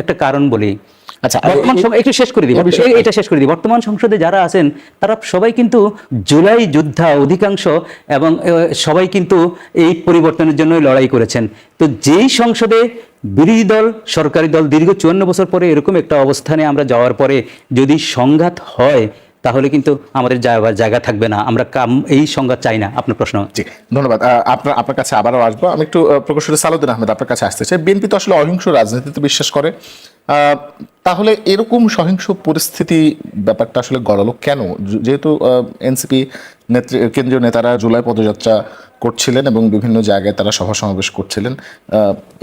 একটা কারণ বলি। আচ্ছা, বর্তমান একটু শেষ করে দিই, এটা শেষ করে দিই। বর্তমান সংসদে যারা আছেন তারা সবাই কিন্তু জুলাই যোদ্ধা অধিকাংশ, এবং সবাই কিন্তু এই পরিবর্তনের জন্যই লড়াই করেছেন। তো যেই সংসদে বিরোধী দল সরকারি দল দীর্ঘ 54 বছর পরে এরকম একটা অবস্থানে আমরা যাওয়ার পরে যদি সংঘাত হয়, তাহলে কিন্তু আমাদের জায়গা থাকবে না। আমরা এই সংঘাত চাই না। আপনার প্রশ্ন। জি, ধন্যবাদ। আপনার কাছে আবারও আসবো। আমি একটু প্রকৌশলী সালাউদ্দিন আহমেদ আপনার কাছে আসতে চাই। বিএনপি তো আসলে অহিংস রাজনীতিতে বিশ্বাস করে, তাহলে এরকম সহিংস পরিস্থিতি ব্যাপারটা আসলে গড়ালো কেন? যেহেতু এনসিপি কেন্দ্রীয় নেতারা জুলাই পদযাত্রা করছিলেন এবং বিভিন্ন জায়গায় তারা সভা সমাবেশ করছিলেন,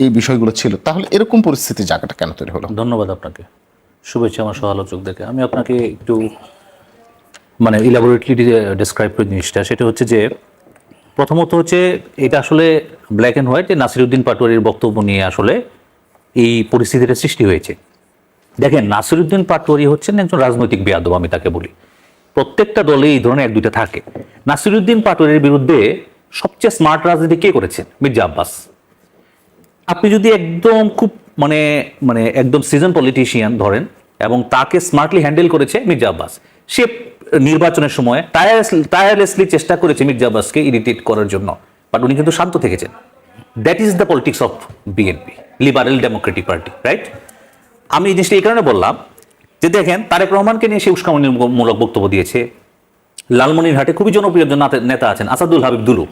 এই বিষয়গুলো ছিল, তাহলে এরকম পরিস্থিতি জায়গাটা কেন তৈরি হলো? ধন্যবাদ আপনাকে, শুভেচ্ছা আমার সহ আলোচকদেরকে। আমি আপনাকে একটু মানে ইলাবোরেটলি ডেসক্রাইব করি জিনিসটা। সেটা হচ্ছে যে প্রথমত হচ্ছে এটা আসলে ব্ল্যাক অ্যান্ড হোয়াইট যে নাসিরউদ্দিন পাটোয়ারির বক্তব্য নিয়ে আসলে এই পরিস্থিতিটা সৃষ্টি হয়েছে। দেখেন, নাসিরউদ্দিন পাটোয়ারি হচ্ছেন একজন রাজনৈতিক বেয়াদব, আমি তাকে বলি। প্রত্যেকটা দলে এই ধরনের এক দুইটা থাকে। নাসিরউদ্দিন পাটোয়ারির বিরুদ্ধে সবচেয়ে স্মার্ট রাজনীতি কে করেছেন? মির্জা আব্বাস। আপনি যদি একদম খুব মানে মানে একদম সিজন পলিটিশিয়ান ধরেন, এবং তাকে স্মার্টলি হ্যান্ডেল করেছে মির্জা আব্বাস। সে নির্বাচনের সময় টায়ারলেসলি চেষ্টা করেছে মির্জা আব্বাসকে ইরিটেট করার জন্য, বাট উনি কিন্তু শান্ত থেকেছেন। That is the politics of BNP, liberal Democratic party, right? আমি এই জিনিসটা এই কারণে বললাম যে দেখেন, তারেক রহমানকে নিয়ে সে উস্কানিমূলক বক্তব্য দিয়েছে। লালমনিরহাটে খুবই জনপ্রিয় নেতা আছেন আসাদুল হাবিব দুলু,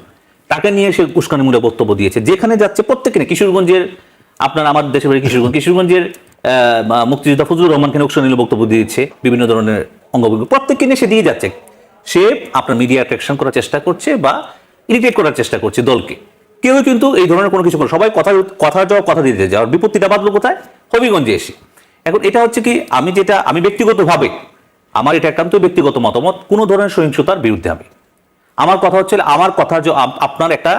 তাকে নিয়ে সে উস্কানিমূলক বক্তব্য দিয়েছে। যেখানে যাচ্ছে প্রত্যেকে নিয়ে, কিশোরগঞ্জের আপনার আমার দেশের বাড়ি কিশোরগঞ্জের মুক্তিযোদ্ধা ফজলুর রহমানকে নিয়ে উস্কানিমূলক বক্তব্য দিয়েছে। বিভিন্ন ধরনের অঙ্গভঙ্গি প্রত্যেককে নিয়ে সে দিয়ে যাচ্ছে। সে আপনার মিডিয়া অ্যাট্রাকশন করার চেষ্টা করছে বা ইরিটেট করার চেষ্টা করছে দলকে। কেউ কিন্তু এই ধরনের কোনো কিছু করে, সবাই কথা দিতে যাওয়ার বিপত্তিটা বাঁধলো কোথায়? হবিগঞ্জে এসে। এখন এটা হচ্ছে কি, আমি ব্যক্তিগতভাবে আমার এটা একান্ত ব্যক্তিগত মতামত, কোনো ধরনের সহিংসতার বিরুদ্ধে আমি। আমার কথা হচ্ছে, আমার কথা আপনার একটা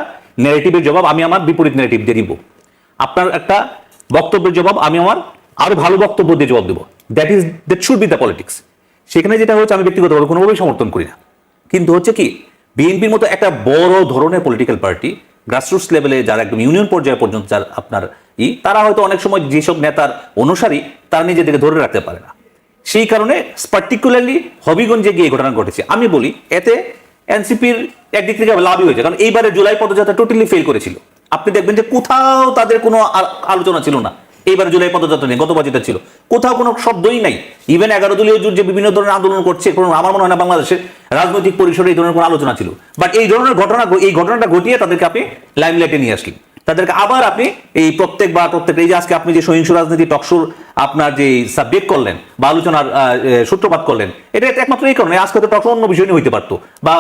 ন্যারেটিভের জবাব আমি আমার বিপরীত ন্যারেটিভ দিয়ে দিব। আপনার একটা বক্তব্যের জবাব আমি আমার আরো ভালো বক্তব্য দিয়ে জবাব দেবো। That should be the politics. সেখানে যেটা হচ্ছে, আমি ব্যক্তিগতভাবে কোনোভাবেই সমর্থন করি না। কিন্তু হচ্ছে কি, বিএনপির মতো একটা বড় ধরনের পলিটিক্যাল পার্টি, গ্রাসরুটস লেভেলে যারা একদম ইউনিয়ন পর্যায়ে পর্যন্ত যার আপনার তারা হয়তো অনেক সময় যেসব নেতার অনুসারী তারা নিজেদেরকে ধরে রাখতে পারে না। সেই কারণে পার্টিকুলারলি হবিগঞ্জে গিয়ে ঘটনা ঘটেছে। আমি বলি এতে এনসিপির একদিক থেকে লাভই হয়েছে, কারণ এইবারে জুলাই পদযাত্রা টোটালি ফেল করেছিল। আপনি দেখবেন যে কোথাও তাদের কোনো আলোচনা ছিল না এইবারে জুলাই পদযাত্রা নিয়ে। গতবার যেটা ছিল কোথাও কোনো শব্দই নাই। ইভেন 11 দলীয় জোট যে বিভিন্ন ধরনের আন্দোলন করছে, আমার মনে হয় না বাংলাদেশের রাজনৈতিক পরিসরে এই ধরনের কোনো আলোচনা ছিল। বাট এই ধরনের ঘটনাটা ঘটিয়ে তাদেরকে আপনি লাইমলাইটে নিয়ে আসলেন। তাদেরকে আবার আপনি এই প্রত্যেক এই যে আজকে আপনি যে সহিংস রাজনীতি টকশোর আপনার যে সাবজেক্ট করলেন বা আলোচনার সূত্রপাত করলেন, এটা একমাত্র এই কারণে। আজকে তো টকশো অন্য বিষয় নিয়ে হইতে পারতো বা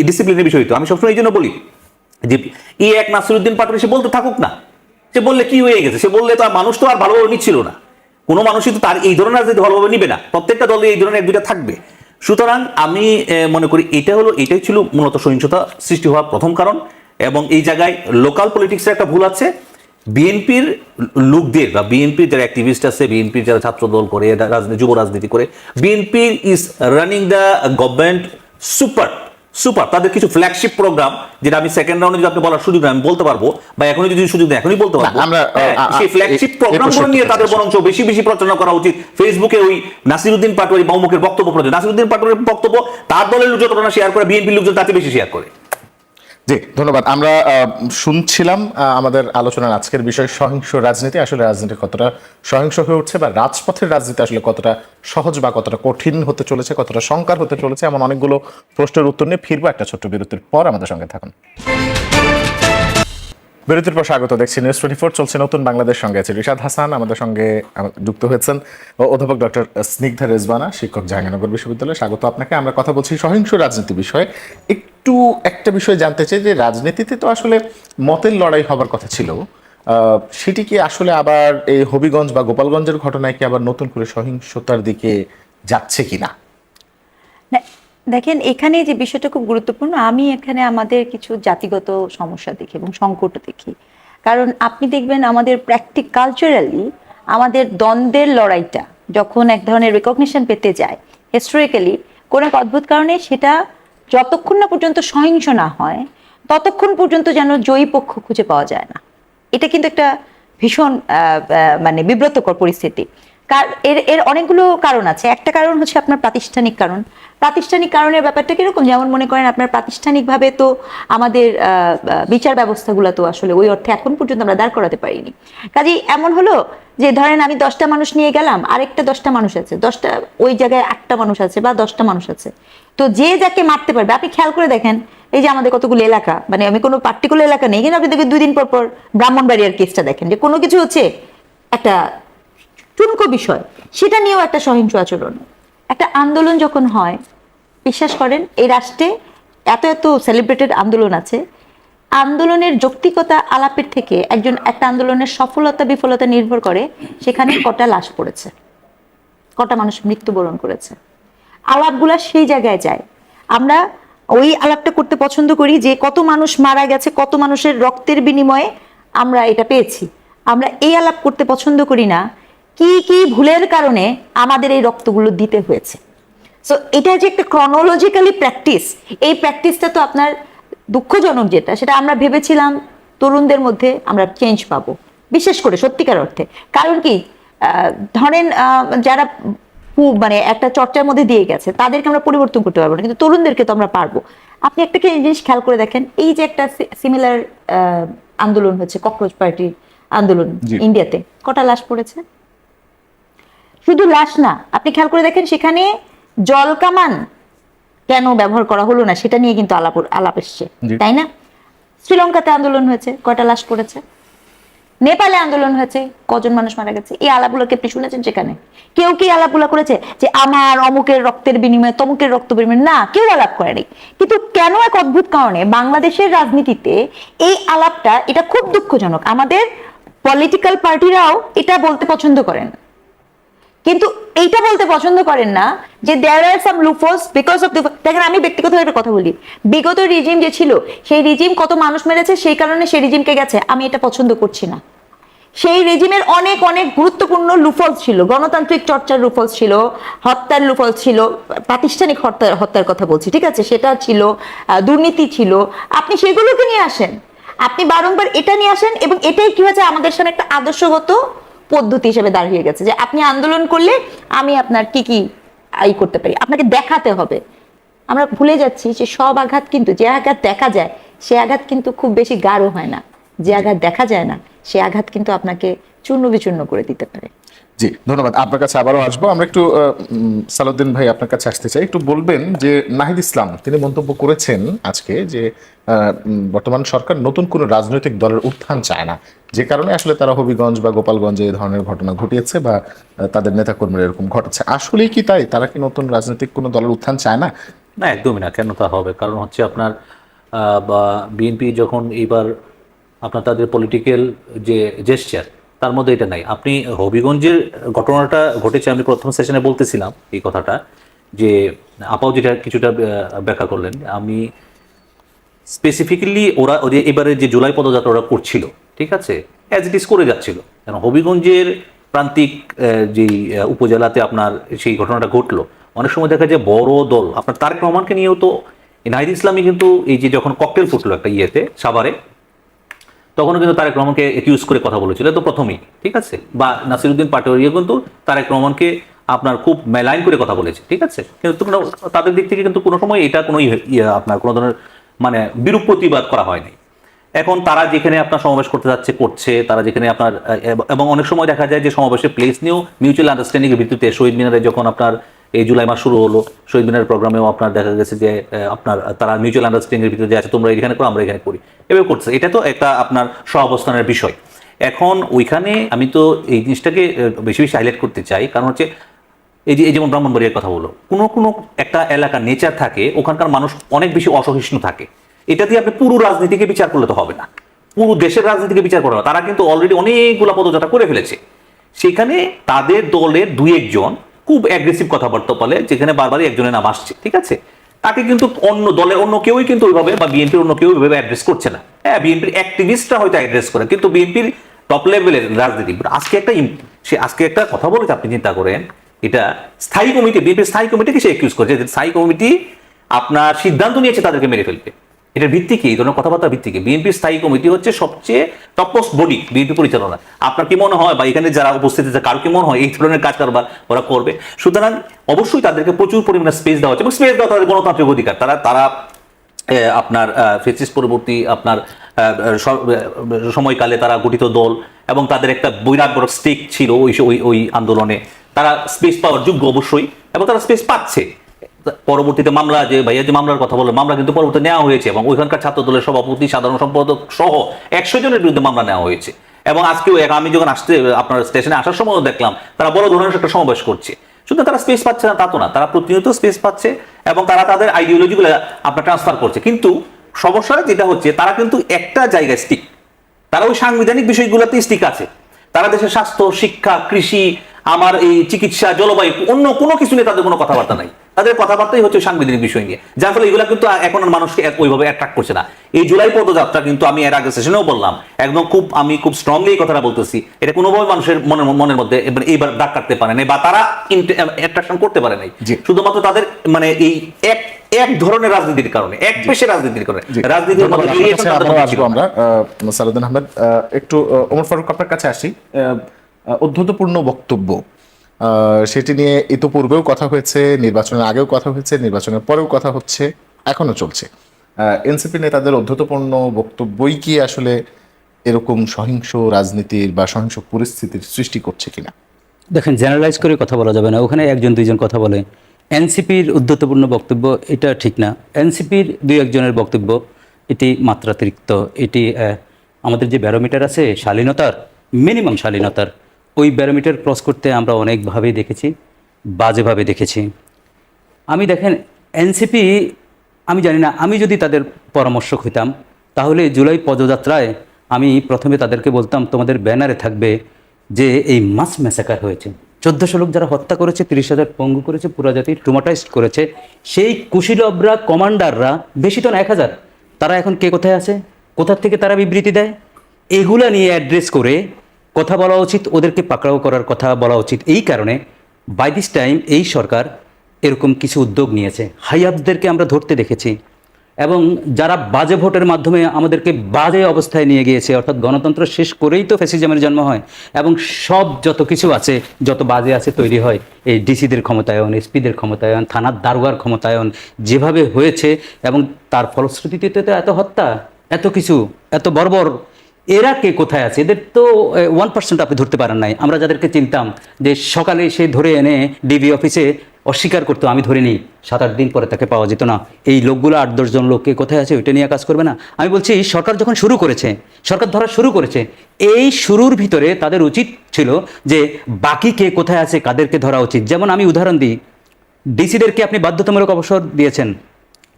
ডিসিপ্লিনের বিষয় হইতো। আমি সবসময় এই জন্য বলি যে এক নাসিরউদ্দিন পাটোয়ারি সে বলতে থাকুক না। সে বললে কি হয়ে গেছে? সে বললে তো আর মানুষ তো আর ভালোভাবে নিচ্ছিল না। কোনো মানুষই তো তার এই ধরনের রাজনীতি ভালোভাবে নিবে না। প্রত্যেকটা দলে এই ধরনের এক দুইটা থাকবে। সুতরাং আমি মনে করি এটাই ছিল মূলত সহিংসতা সৃষ্টি হওয়ার প্রথম কারণ। এবং এই জায়গায় লোকাল পলিটিক্সের একটা ভুল আছে। বিএনপির লোকদের বা বিএনপির যারা অ্যাক্টিভিস্ট আছে, বিএনপির যারা ছাত্র দল করে, যুব রাজনীতি করে, BNP is running the government super. তাদের কিছু ফ্ল্যাগশিপ প্রোগ্রাম, যেটা আমি সেকেন্ড রাউন্ডে যদি আপনি বলার সুযোগ দেন আমি বলতে পারবো, বা এখনই যদি সুযোগ দেন এখনই বলতে পারবো। সেই ফ্ল্যাগশিপ প্রোগ্রামগুলো নিয়ে তাদের বরঞ্চ বেশি প্রচারণা করা উচিত। ফেসবুকে ওই নাসিরউদ্দিন পাটোয়ারি বা অমুকের বক্তব্য প্রচার, নাসিরউদ্দিন পাটোয়ারির বক্তব্য তার দলের লোক যতটা শেয়ার করে, বিএনপির লোকজন তাতে বেশি শেয়ার করে। জি, ধন্যবাদ। আমরা শুনছিলাম আমাদের আলোচনার আজকের বিষয় সহিংস রাজনীতি। আসলে রাজনীতি কতটা সহিংস হয়ে উঠছে, বা রাজপথের রাজনীতি আসলে কতটা সহজ বা কতটা কঠিন হতে চলেছে, কতটা সংকার হতে চলেছে, এমন অনেকগুলো প্রশ্নের উত্তর নিয়ে ফিরবো একটা ছোট্ট বিরতির পর। আমাদের সঙ্গে থাকুন। বিরতির পর স্বাগত। দেখছি নিউজ 24 চলছে নতুন বাংলাদেশ, সঙ্গে আছে রিশাদ হাসান, আমাদের সঙ্গে যুক্ত হয়েছেন অধ্যাপক ডক্টর স্নিগ্ধা রেজবানা, শিক্ষক, জাহাঙ্গীরনগর বিশ্ববিদ্যালয়। স্বাগত আপনাকে। আমরা কথা বলছি সহিংস রাজনীতি বিষয়ে। একটু একটা বিষয় জানতে চাই যে রাজনীতিতে তো আসলে মতের লড়াই হবার কথা ছিল, সেটি কি আসলে আবার এই হবিগঞ্জ বা গোপালগঞ্জের ঘটনায় কি আবার নতুন করে সহিংসতার দিকে যাচ্ছে কিনা? না, দেখেন এখানে যে বিষয়টা খুব গুরুত্বপূর্ণ, আমি এখানে আমাদের কিছু জাতিগত সমস্যা দেখি এবং সংকট দেখি। কারণ আপনি দেখবেন আমাদের কালচারালি আমাদের দ্বন্দ্বের লড়াইটা যখন এক ধরনের রেকগনিশন পেতে যায় হিস্টোরিক্যালি, কোন এক অদ্ভুত কারণে সেটা যতক্ষণ না পর্যন্ত সহিংস না হয় ততক্ষণ পর্যন্ত যেন জয়ী পক্ষ খুঁজে পাওয়া যায় না। এটা কিন্তু একটা ভীষণ মানে বিব্রতকর পরিস্থিতি। এর এর অনেকগুলো কারণ আছে। একটা কারণ হচ্ছে আপনার প্রাতিষ্ঠানিক কারণ। প্রাতিষ্ঠানিক কারণের ব্যাপারটা কিরকম, যেমন মনে করেন আপনার প্রাতিষ্ঠানিকভাবে তো আমাদের বিচার ব্যবস্থাগুলো তো আসলে ওই অর্থে এখন পর্যন্ত আমরা দাঁড় করাতে পারিনি। কাজেই এমন হলো যে ধরেন আমি 10টা মানুষ নিয়ে গেলাম, আরেকটা 10টা মানুষ আছে, 10টা ওই জায়গায় 8টা মানুষ আছে বা 10টা মানুষ আছে, তো যে যাকে মারতে পারবে, আপনি খেয়াল করে দেখেন এই যে আমাদের কতগুলো এলাকা, মানে আমি কোনো পার্টিকুলার এলাকা নেই, কিন্তু আপনি দেখবেন 2 দিন পর পর ব্রাহ্মণবাড়িয়ার কেসটা দেখেন, যে কোনো কিছু হচ্ছে একটা টুনকো বিষয়, সেটা নিয়েও একটা সহিংস আচরণ। একটা আন্দোলন যখন হয়, বিশ্বাস করেন এই রাষ্ট্রে এত এত সেলিব্রেটেড আন্দোলন আছে, আন্দোলনের যৌক্তিকতা আলাপের থেকে একটা আন্দোলনের সফলতা বিফলতা নির্ভর করে সেখানে কটা লাশ পড়েছে, কটা মানুষ মৃত্যুবরণ করেছে। আলাপগুলা সেই জায়গায় যায়। আমরা ওই আলাপটা করতে পছন্দ করি যে কত মানুষ মারা গেছে, কত মানুষের রক্তের বিনিময়ে আমরা এটা পেয়েছি। আমরা এই আলাপ করতে পছন্দ করি না কি কি ভুলের কারণে আমাদের এই রক্তগুলো দিতে হয়েছে। সো এটা যে একটা ক্রনোলজিক্যালি প্র্যাকটিস, এই প্র্যাকটিসটা তো আপনার দুঃখজনক যেটা, সেটা আমরা ভেবেছিলাম তরুণদের মধ্যে আমরা চেঞ্জ পাবো, বিশেষ করে সত্যিকার অর্থে। কারণ কি ধরেন যারা মানে একটা চর্চার মধ্যে দিয়ে গেছে তাদেরকে আমরা পরিবর্তন করতে পারবো না, কিন্তু তরুণদেরকে তো আমরা পারবো। আপনি একটা জিনিস খেয়াল করে দেখেন, এই যে একটা সিমিলার আন্দোলন হচ্ছে ককরোচ পার্টির আন্দোলন ইন্ডিয়াতে, কটা লাশ পড়েছে? শুধু লাশ না, আপনি খেয়াল করে দেখেন সেখানে জল কামান কেন ব্যবহার করা হলো না সেটা নিয়ে কিন্তু আলাপ এসছে, তাই না? শ্রীলঙ্কাতে আন্দোলন হয়েছে, কয়টা লাশ পড়েছে? নেপালে আন্দোলন হয়েছে, কজন মানুষ মারা গেছে? এই আলাপগুলোকে আপনি শুনেছেন সেখানে? কেউ কি আলাপগুলো করেছে যে আমার অমুকের রক্তের বিনিময়ে তমুকের রক্ত বিনিময়ে? না, কেউ আলাপ করেনি। কিন্তু কেন এক অদ্ভুত কারণে বাংলাদেশের রাজনীতিতে এই আলাপটা, এটা খুব দুঃখজনক। আমাদের পলিটিক্যাল পার্টিরাও এটা বলতে পছন্দ করেন, কিন্তু এইটা বলতে পছন্দ করেন না যে দেয়ার আর সাম লুপহোলস বিকজ অফ দেখেন, আমি ব্যক্তিগতভাবে একটা কথা বলি, বিগত রিজিম যে ছিল সেই রিজিম কত মানুষ মেরেছে, সেই কারণে সেই রিজিমকে গেছে, আমি এটা পছন্দ করছি না। সেই রেজিমের অনেক অনেক গুরুত্বপূর্ণ লুফলস ছিল, গণতান্ত্রিক চর্চার লুফলস ছিল, হত্যার লুফলস ছিল, প্রাতিষ্ঠানিক হত্যার কথা বলছি, ঠিক আছে, সেটা ছিল, দুর্নীতি ছিল। আপনি সেগুলোকে নিয়ে আসেন, আপনি বারংবার এটা নিয়ে আসেন, এবং এটাই কি হয়েছে আমাদের সামনে একটা আদর্শগত পদ্ধতি হিসেবে দাঁড়িয়ে গেছে যে আপনি আন্দোলন করলে আমি আপনার কি কি করতে পারি, আপনাকে দেখাতে হবে। আমরা ভুলে যাচ্ছি যে সব আঘাত কিন্তু, যে আঘাত দেখা যায় সে আঘাত কিন্তু খুব বেশি গাঢ় হয় না, যে আঘাত দেখা যায় না সে আঘাত কিন্তু আপনাকে চূর্ণ বিচূর্ণ করে দিতে পারে। জি, ধন্যবাদ। আপনার কাছে আবারও আসবো। আমরা একটু সালাউদ্দিন ভাই আপনার কাছে আসতে চাই, একটু বলবেন যে নাহিদ ইসলাম তিনি মন্তব্য করেছেন আজকে যে বর্তমান সরকার নতুন কোনো রাজনৈতিক দলের উত্থান চায় না, যে কারণে আসলে তারা হবিগঞ্জ বা গোপালগঞ্জে এই ধরনের ঘটনা ঘটিয়েছে বা তাদের নেতাকর্মীরা এরকম ঘটাচ্ছে। আসলেই কি তাই? তারা কি নতুন রাজনৈতিক কোনো দলের উত্থান চায় না? না, একদমই না। কেন তা হবে? কারণ হচ্ছে আপনার বা বিএনপি যখন এইবার আপনার তাদের পলিটিক্যাল যে জেস্চার, তার মধ্যে এটা নাই। আপনি হবিগঞ্জের ঘটনাটা ঘটেছে, আমি প্রথম সেশনে বলতেছিলাম এই কথাটা, যে আপাও যেটা কিছুটা ব্যাখ্যা করলেন, আমি স্পেসিফিক্যালি ওদের এবারে যে জুলাই পদযাত্রা ওরা করছিল, ঠিক আছে, অ্যাজ ইট ইজ করে যাচ্ছিল। কারণ হবিগঞ্জের প্রান্তিক যেই উপজেলাতে আপনার সেই ঘটনাটা ঘটলো, অনেক সময় দেখা যায় বড় দল, আপনার তারেক রহমানকে নিয়েও তো নাহিদ ইসলামী কিন্তু এই যে যখন ককটেল ফুটলো একটা ইয়েতে সাভারে, তখনও কিন্তু তারেক রহমানকে একিউজ করে কথা বলেছিল, তো প্রথমেই, ঠিক আছে, বা নাসিরউদ্দিন পাটোয়ারিও কিন্তু তারেক রহমানকে আপনার খুব মেলাইন করে কথা বলেছে, ঠিক আছে, কিন্তু তাদের দিক থেকে কিন্তু কোনো সময় এটা কোনো আপনার কোনো ধরনের মানে বিরূপ প্রতিবাদ করা হয়নি। এখন তারা যেখানে আপনার সমাবেশ করতে যাচ্ছে করছে, তারা যেখানে আপনার, এবং অনেক সময় দেখা যায় যে সমাবেশের প্লেস নিয়েও মিউচুয়াল আন্ডারস্ট্যান্ডিং এর ভিত্তিতে শহীদ মিনারে যখন আপনার এই জুলাই মাস শুরু হলো, শহীদ মিনার প্রোগ্রামেও আপনার দেখা গেছে যে আপনার তারা মিউচুয়াল আন্ডারস্ট্যান্ডিং এর ভিতরে যে আছে তোমরা এখানে করো আমরা এখানে করি, এভাবে করছে। এটা তো একটা আপনার সহাবস্থানের বিষয়। এখন ওইখানে আমি তো এই জিনিসটাকে বেশি বেশি হাইলাইট করতে চাই, কারণ হচ্ছে এই যেমন ব্রাহ্মণবাড়িয়ার কথা বলো, কোনো একটা এলাকার নেচার থাকে, ওখানকার মানুষ অনেক বেশি অসহিষ্ণু থাকে। এটা দিয়ে আপনি পুরো রাজনীতিকে বিচার করলে তো হবে না, পুরো দেশের রাজনীতিকে বিচার করা। তারা কিন্তু অলরেডি অনেকগুলো পদযাত্রা করে ফেলেছে, সেখানে তাদের দলের দুই একজন খুব অ্যাগ্রেসিভ কথাবার্তা বলে, যেখানে বারবারই একজনের নাম আসছে, ঠিক আছে, তাকে কিন্তু অন্য দলের অন্য কেউই কিন্তু ওইভাবে, বা বিএনপির অন্য কেউ ওইভাবে অ্যাড্রেস করছে না। হ্যাঁ, বিএনপির অ্যাক্টিভিস্টরা হয়তো অ্যাড্রেস করে, কিন্তু বিএনপির টপ লেভেলের রাজনীতি আজকে একটা কথা বলেছে, আপনি চিন্তা করেন, এটা স্থায়ী কমিটি, বিএনপির স্থায়ী কমিটিকে সে একিউজ করেছে, স্থায়ী কমিটি আপনার সিদ্ধান্ত নিয়েছে তাদেরকে মেরে ফেলবে। এটার ভিত্তি কি? এই ধরনের কথাবার্তার ভিত্তি কি? বিএনপির স্থায়ী কমিটি হচ্ছে সবচেয়ে টপমোস্ট বডি বিএনপি পরিচালনা। আপনার কি মনে হয়, বা এখানে যারা উপস্থিত আছে কারো কি মনে হয় এই ধরনের কাজ কারবার ওরা করবে? সুতরাং অবশ্যই তাদেরকে প্রচুর পরিমাণে স্পেস দেওয়া হচ্ছে, এবং স্পেস দেওয়া তাদের গণতান্ত্রিক অধিকার। তারা আপনার ফেসিস্ট পরবর্তী আপনার সময়কালে তারা গঠিত দল, এবং তাদের একটা বিরাট বড় স্টেক ছিল ওই আন্দোলনে, তারা স্পেস পাওয়ার যোগ্য অবশ্যই, এবং তারা স্পেস পাচ্ছে। পরবর্তীতে মামলা, যে ভাইয়া যে মামলার কথা বললো, মামলা কিন্তু পরবর্তীতে নেওয়া হয়েছে, এবং ওইখানকার ছাত্র দলের সভাপতি, সাধারণ সম্পাদক সহ 100 জনের বিরুদ্ধে মামলা নেওয়া হয়েছে। এবং আজকেও আমি যখন আপনার স্টেশনে আসার সময় দেখলাম তারা বড় ধরনের একটা সমাবেশ করছে। শুধু তারা স্পেস পাচ্ছে না তা তো না, তারা প্রতিনিয়ত স্পেস পাচ্ছে, এবং তারা তাদের আইডিওলজিগুলো আপনার ট্রান্সফার করছে। কিন্তু সমস্যা যেটা হচ্ছে, তারা কিন্তু একটা জায়গায় স্টিক, তারা ওই সাংবিধানিক বিষয়গুলোতে স্টিক আছে। তারা দেশের স্বাস্থ্য, শিক্ষা, কৃষি, আমার এই চিকিৎসা, জলবায়ু, অন্য কোনো কিছু নিয়ে তাদের কোনো কথাবার্তা নাই। তাদের কথাবার্তাই হচ্ছে সাংবিধানিক বিষয় নিয়ে, যার ফলে এগুলো কিন্তু এখন আর মানুষকে ওইভাবে অ্যাট্রাক্ট করছে না। এই জুলাই পদযাত্রা কিন্তু আমি এর আগে সেশনেও বললাম, একদম আমি খুব স্ট্রংলি এই কথাটা বলতেছি, এটা কোনোভাবে মানুষের মনের মধ্যে এইবার দাগ কাটতে পারে নাই, বা তারা অ্যাট্রাকশন করতে পারে নাই, শুধুমাত্র তাদের মানে এই এক ধরনের রাজনীতির কারণে, এক পেশে রাজনীতির কারণে, রাজনীতির মধ্যে আমরা সালাউদ্দিন আহমেদ একটু ওমর ফারুক আপনার কাছে আসি। অধ্যতপূর্ণ বক্তব্য, সেটি নিয়ে ইতোপূর্বেও কথা হয়েছে, নির্বাচনের আগেও কথা হয়েছে, নির্বাচনের পরেও কথা হচ্ছে, এখনো চলছে। এনসিপি নেতাদের অধ্যতপূর্ণ বক্তব্যই কি আসলে এরকম সহিংস রাজনীতির বা সহিংস পরিস্থিতির সৃষ্টি করছে কিনা? দেখেন, জেনারেলাইজ করে কথা বলা যাবে না, ওখানে একজন দুইজন কথা বলে। এনসিপির উদ্ধতপূর্ণ বক্তব্য এটা ঠিক না, এনসিপির দুই একজনের বক্তব্য এটি মাত্রাতিরিক্ত। এটি আমাদের যে ব্যারোমিটার আছে শালীনতার, মিনিমাম শালীনতার, ওই ব্যারোমিটার ক্রস করতে আমরা অনেকভাবেই দেখেছি, বাজেভাবে দেখেছি। আমি দেখেন এনসিপি, আমি জানি না, আমি যদি তাদের পরামর্শক হইতাম তাহলে জুলাই পদযাত্রায় আমি প্রথমে তাদেরকে বলতাম, তোমাদের ব্যানারে থাকবে যে এই মাস ম্যাসাকার হয়েছে, 1400 লোক যারা হত্যা করেছে, 30,000 পঙ্গু করেছে, পুরা জাতি ট্রমাটাইজড করেছে, সেই কুশীলবরা, কমান্ডাররা, বেশি তো না 1000, তারা এখন কে কোথায় আছে, কোথার থেকে তারা বিবৃতি দেয়, এগুলা নিয়ে অ্যাড্রেস করে কথা বলা উচিত, ওদেরকে পাকড়াও করার কথা বলা উচিত। এই কারণে বাই দিস টাইম এই সরকার এরকম কিছু উদ্যোগ নিয়েছে, হাইয়াবদেরকে আমরা ধরতে দেখেছি, এবং যারা বাজে ভোটের মাধ্যমে আমাদেরকে বাজে অবস্থায় নিয়ে গিয়েছে, অর্থাৎ গণতন্ত্র শেষ করেই তো ফ্যাসিজমের জন্ম হয়, এবং সব যত কিছু আছে, যত বাজে আছে তৈরি হয় এই ডিসিদের ক্ষমতায়ন, এসপিদের ক্ষমতায়ন, থানার দারোগার ক্ষমতায়ন যেভাবে হয়েছে, এবং তার ফলশ্রুতিতে তো এত হত্যা, এত কিছু, এত বর্বর। এরা কে কোথায় আছে? এদের তো 1% আপনি ধরতে পারেন নাই। আমরা যাদেরকে চিনতাম যে সকালে সে ধরে এনে ডিবি অফিসে অস্বীকার করতো, আমি ধরিনি, 7-8 দিন পরে তাকে পাওয়া যেত না, এই লোকগুলো 8-10 জন লোককে কোথায় আছে ওইটা নিয়ে কাজ করবে না? আমি বলছি সরকার যখন শুরু করেছে, সরকার ধরা শুরু করেছে, এই শুরুর ভিতরে তাদের উচিত ছিল যে বাকি কে কোথায় আছে, কাদেরকে ধরা উচিত। যেমন আমি উদাহরণ দিই, ডিসিদেরকে আপনি বাধ্যতামূলক অবসর দিয়েছেন,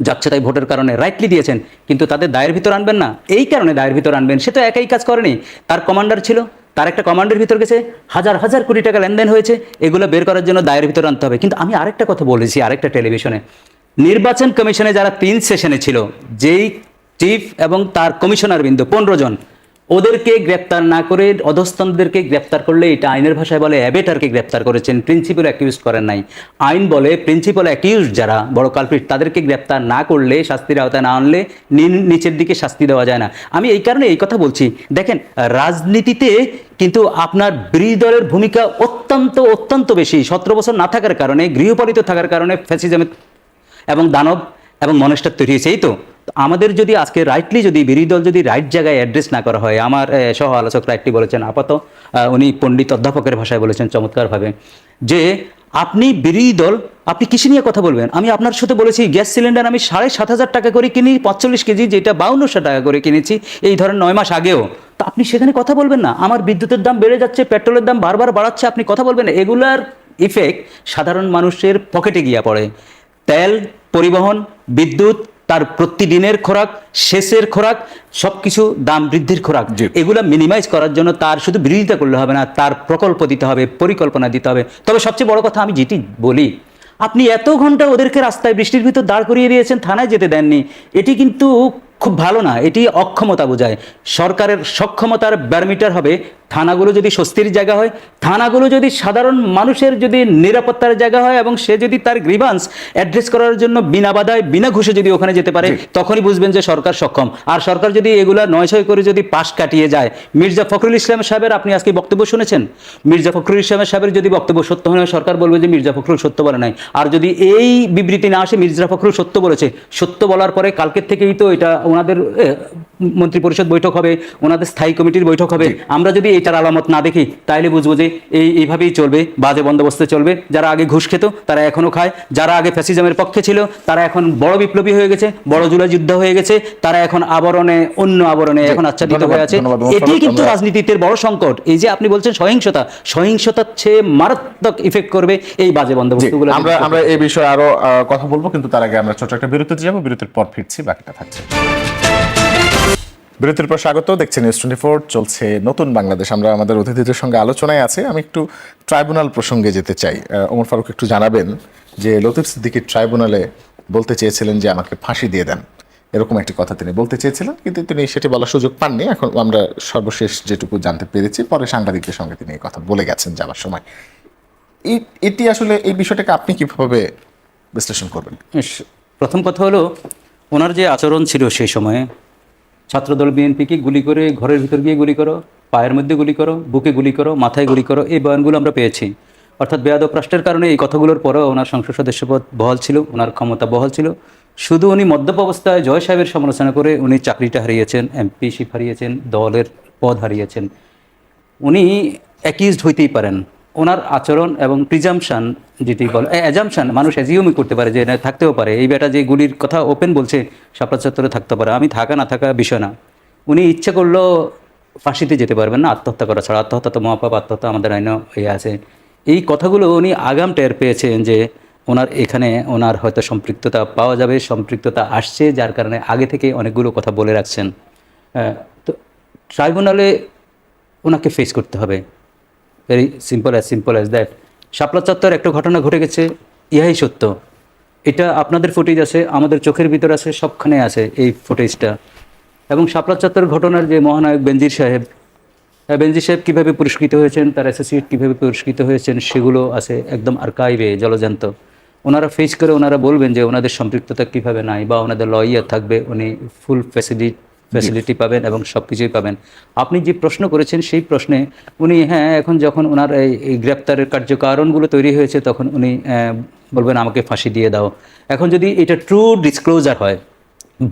যাচ্ছে তাই ভোটের কারণে, রাইটলি দিয়েছেন, কিন্তু তাদের দায়ের ভিতর আনবেন না। এই কারণে দায়ের ভিতর আনবেন, সে তো একাই কাজ করেনি, তার কমান্ডার ছিল, তার একটা কমান্ডের ভিতর গেছে, হাজার হাজার কোটি টাকা লেনদেন হয়েছে, এগুলো বের করার জন্য দায়ের ভিতর আনতে হবে। কিন্তু আমি আরেকটা কথা বলেছি আরেকটা টেলিভিশনে, নির্বাচন কমিশনে যারা 3 সেশনে ছিল, যেই চিফ এবং তার কমিশনার বিন্দু 15 জন, ওদেরকে গ্রেপ্তার না করে অধস্তনদেরকে গ্রেপ্তার করলে এটা আইনের ভাষায় বলে অ্যাবেটারকে গ্রেপ্তার করেছেন, প্রিন্সিপাল অ্যাকিউজ করেন নাই। আইন বলে প্রিন্সিপাল অ্যাকিউজ যারা বড় কালপ্রিট, তাদেরকে গ্রেপ্তার না করলে, শাস্তির আওতায় না আনলে নিচের দিকে শাস্তি দেওয়া যায় না। আমি এই কারণে এই কথা বলছি, দেখেন রাজনীতিতে কিন্তু আপনার বিরোধী দলের ভূমিকা অত্যন্ত বেশি। 17 বছর না থাকার কারণে, গৃহপালিত থাকার কারণে ফ্যাসিজম এবং দানব এবং মনস্টার তৈরি হয়েছে। এই তো আমাদের যদি আজকে রাইটলি, যদি বিরোধী দল যদি রাইট জায়গায় অ্যাড্রেস না করা হয়, আমার সহ আলোচক রাইটলি বলেছেন, উনি পণ্ডিত অধ্যাপকের ভাষায় বলেছেন চমৎকারভাবে, যে আপনি বিরোধী দল, আপনি কৃষি নিয়ে কথা বলবেন। আমি আপনার সাথে বলেছি গ্যাস সিলিন্ডার আমি 7,500 টাকা করে কিনি, 45 কেজি, যেটা 5200 টাকা করে কিনেছি এই ধরেন 9 মাস আগেও। তো আপনি সেখানে কথা বলবেন না? আমার বিদ্যুতের দাম বেড়ে যাচ্ছে, পেট্রোলের দাম বারবার বাড়াচ্ছে, আপনি কথা বলবেন না? এগুলার ইফেক্ট সাধারণ মানুষের পকেটে গিয়া পড়ে। তেল, পরিবহন, বিদ্যুৎ, তার প্রতিদিনের খোরাক, শেষের খোরাক, সবকিছু দাম বৃদ্ধির খোরাক। এগুলা মিনিমাইজ করার জন্য তার শুধু বিরোধিতা করলে হবে না, তার প্রকল্প দিতে হবে, পরিকল্পনা দিতে হবে। তবে সবচেয়ে বড় কথা আমি যেটি বলি, আপনি এত ঘন্টা ওদেরকে রাস্তায় বৃষ্টির ভিতর দাঁড় করিয়ে দিয়েছেন, থানায় যেতে দেননি, এটি কিন্তু খুব ভালো না। এটি অক্ষমতা বোঝায়। সরকারের সক্ষমতার ব্যারোমিটার হবে থানাগুলো যদি স্বস্তির জায়গা হয়, থানাগুলো যদি সাধারণ মানুষের যদি নিরাপত্তার জায়গা হয়, এবং সে যদি তার গ্রিভান্স অ্যাড্রেস করার জন্য বিনা বাধায় বিনা ঘুষে যদি ওখানে যেতে পারে, তখনই বুঝবেন যে সরকার সক্ষম। আর সরকার যদি এগুলা 9-6 করে যদি পাশ কাটিয়ে যায়, মির্জা ফখরুল ইসলাম সাহেবের আপনি আজকে বক্তব্য শুনেছেন, মির্জা ফখরুল ইসলাম সাহেবের যদি বক্তব্য সত্য হয়, সরকার বলবে যে মির্জা ফখরুল সত্য বলে নাই। আর যদি এই বিবৃতি না আসে মির্জা ফখরুল সত্য বলেছে, সত্য বলার পরে কালকের থেকেই তো এটা ওনাদের মন্ত্রী পরিষদ বৈঠক হবে, ওনাদের স্থায়ী কমিটির বৈঠক হবে। আমরা যদি এটার আলামত না দেখি, তাইলে বুঝবো যে এইভাবেই চলবে, বাজে বন্দোবস্তে চলবে। যারা আগে ঘুষ খেত তারা এখনো খায়, যারা আগে ফ্যাসিজমের পক্ষে ছিল তারা এখন বড় বিপ্লবী হয়ে গেছে, বড় জুলাই যুদ্ধ হয়ে গেছে, তারা এখন আবরণে, অন্য আবরণে এখন আচ্ছাদিত হয়ে আছে। এটি কিন্তু রাজনীতিতে বড় সংকট। এই যে আপনি বলছেন সহিংসতা, সহিংসতার চেয়ে মারাত্মক ইফেক্ট করবে এই বাজে বন্দোবস্তগুলো। আমরা এই বিষয়ে আরো কথা বলবো, কিন্তু তার আগে আমরা ছোট একটা বিরতিতে যাবো। বিরতির পর ফিরছি, বাকিটা থাকছে। বিরতির পর স্বাগত, দেখছেন নিউজ 24, চলছে নতুন বাংলাদেশ। আমরা আমাদের অতিথিদের সঙ্গে আলোচনায় আছে। আমি একটু ট্রাইব্যুনাল প্রসঙ্গে যেতে চাই। ওমর ফারুক একটু জানাবেন যে লতিফ সিদ্দিকী ট্রাইব্যুনালে বলতে চেয়েছিলেন যে আমাকে ফাঁসি দিয়ে দেন, এরকম একটি কথা তিনি বলতে চেয়েছিলেন, কিন্তু তিনি সেটি বলার সুযোগ পাননি। এখন আমরা সর্বশেষ যেটুকু জানতে পেরেছি, পরে সাংবাদিকদের সঙ্গে তিনি এই কথা বলে গেছেন যাওয়ার সময়। এটি আসলে এই বিষয়টাকে আপনি কিভাবে বিশ্লেষণ করবেন? প্রথম কথা হলো, ওনার যে আচরণ ছিল সেই সময়ে, ছাত্রদল বিএনপিকে গুলি করে, ঘরের ভিতর গিয়ে গুলি করো, পায়ের মধ্যে গুলি করো, বুকে গুলি করো, মাথায় গুলি করো, এই বয়ানগুলো আমরা পেয়েছি। অর্থাৎ বেয়াদব রাষ্ট্রের কারণে এই কথাগুলোর পরেও ওনার সংসদ সদস্যপদ বহাল ছিল, ওনার ক্ষমতা বহাল ছিল। শুধু উনি মদ্যপ অবস্থায় জয় সাহেবের সমালোচনা করে উনি চাকরিটা হারিয়েছেন, এমপিশিপ হারিয়েছেন, দলের পদ হারিয়েছেন। উনি অ্যাকিউজড হইতেই পারেন। ওনার আচরণ এবং প্রিজাম্পশন, যেটি বলে অ্যাজাম্পশন, মানুষ অ্যাজিউমই করতে পারে যে থাকতেও পারে, এই বেটা যে গুলির কথা ওপেন বলছে শাপলা চত্বরে থাকতে পারে। আমি থাকা না থাকা বিষয় না, উনি ইচ্ছা করলেও ফাঁসিতে যেতে পারবেন না আত্মহত্যা করা ছাড়া। আত্মহত্যা তো মহাপাপ, আত্মহত্যা আমাদের আইনে আছে। এই কথাগুলো উনি আগাম টের পেয়েছেন যে ওনার এখানে ওনার হয়তো সম্পৃক্ততা পাওয়া যাবে, সম্পৃক্ততা আসছে, যার কারণে আগে থেকে অনেকগুলো কথা বলে রাখছেন। তো ট্রাইব্যুনালে ওনাকে ফেস করতে হবে, ভেরি সিম্পল অ্যাজ দ্যাট। শাপলা চত্বর একটা ঘটনা ঘটে গেছে, ইহাই সত্য। এটা আপনাদের ফুটেজ আছে, আমাদের চোখের ভিতর আছে, সবখানে আছে এই ফুটেজটা। এবং শাপলা চত্বর ঘটনার যে মহানায়ক বেনজির সাহেব কীভাবে পুরস্কৃত হয়েছেন, তার অ্যাসোসিয়েট কীভাবে পুরস্কৃত হয়েছেন, সেগুলো আছে একদম আর্কাইভে, জলজান্ত। ওনারা ফেস করে ওনারা বলবেন যে ওনাদের সম্পৃক্ততা কীভাবে নাই, বা ওনাদের লয়ার থাকবে, উনি ফুল ফ্যাসিলিটি পাবেন এবং সব কিছুই পাবেন। আপনি যে প্রশ্ন করেছেন সেই প্রশ্নে উনি এখন যখন ওনার এই গ্রেপ্তারের কার্যকারণগুলো তৈরি হয়েছে, তখন উনি বলবেন আমাকে ফাঁসি দিয়ে দাও। এখন যদি এটা ট্রু ডিসক্লোজার হয়,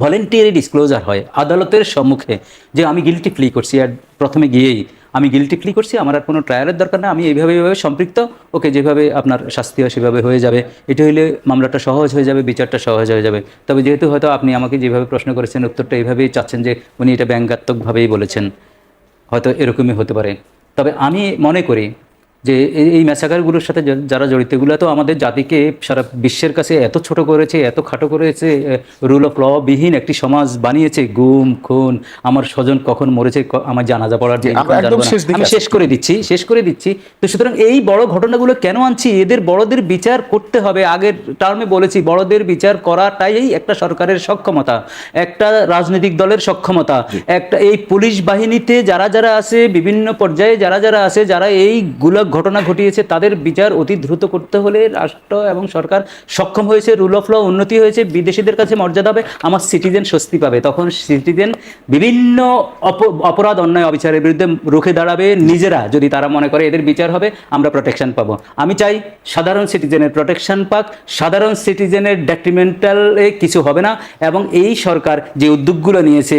ভলেন্টিয়ারি ডিসক্লোজার হয় আদালতের সম্মুখে, যে আমি গিলটি প্লি করছি, আর প্রথমে গিয়েই আমি গিলটি প্লি করছি, আমার আর কোনো ট্রায়ালের দরকার না, আমি এইভাবে সম্পৃক্ত, ওকে যেভাবে আপনার শাস্তি হয় সেভাবে হয়ে যাবে, এটা হইলে মামলাটা সহজ হয়ে যাবে, বিচারটা সহজ হয়ে যাবে। তবে যেহেতু হয়তো আপনি আমাকে যেভাবে প্রশ্ন করেছেন, উত্তরটা এইভাবেই চাচ্ছেন যে উনি এটা ব্যঙ্গাত্মকভাবেই বলেছেন, হয়তো এরকমই হতে পারে। তবে আমি মনে করি যে এই ম্যাসাকারগুলোর সাথে যারা জড়িত, এগুলো তো আমাদের জাতিকে সারা বিশ্বের কাছে এত ছোট করেছে, এত খাটো করেছে, রুল অফ ল বিহীন একটি সমাজ বানিয়েছে। গুম, খুন, আমার স্বজন কখন মরেছে আমার জানাজা পড়ার যে, আমি শেষ করে দিচ্ছি। তো সুতরাং এই বড় ঘটনাগুলো কেন আনছি, এদের বড়দের বিচার করতে হবে। আগের টার্মে বলেছি, বড়দের বিচার করাটাই একটা সরকারের সক্ষমতা, একটা রাজনৈতিক দলের সক্ষমতা, একটা এই পুলিশ বাহিনীতে যারা যারা আছে, বিভিন্ন পর্যায়ে যারা যারা আছে, যারা এইগুলো ঘটনা ঘটিয়েছে, তাদের বিচার অতি দ্রুত করতে হলে রাষ্ট্র এবং সরকার সক্ষম হয়েছে, রুল অফ ল উন্নতি হয়েছে, বিদেশিদের কাছে মর্যাদা হবে, আমার সিটিজেন স্বস্তি পাবে। তখন সিটিজেন বিভিন্ন অপরাধ, অন্যায়, অবিচারের বিরুদ্ধে রুখে দাঁড়াবে নিজেরা, যদি তারা মনে করে এদের বিচার হবে, আমরা প্রোটেকশন পাবো। আমি চাই সাধারণ সিটিজেনের প্রোটেকশন পাক, সাধারণ সিটিজেনের ডেট্রিমেন্টালে কিছু হবে না। এবং এই সরকার যে উদ্যোগগুলো নিয়েছে,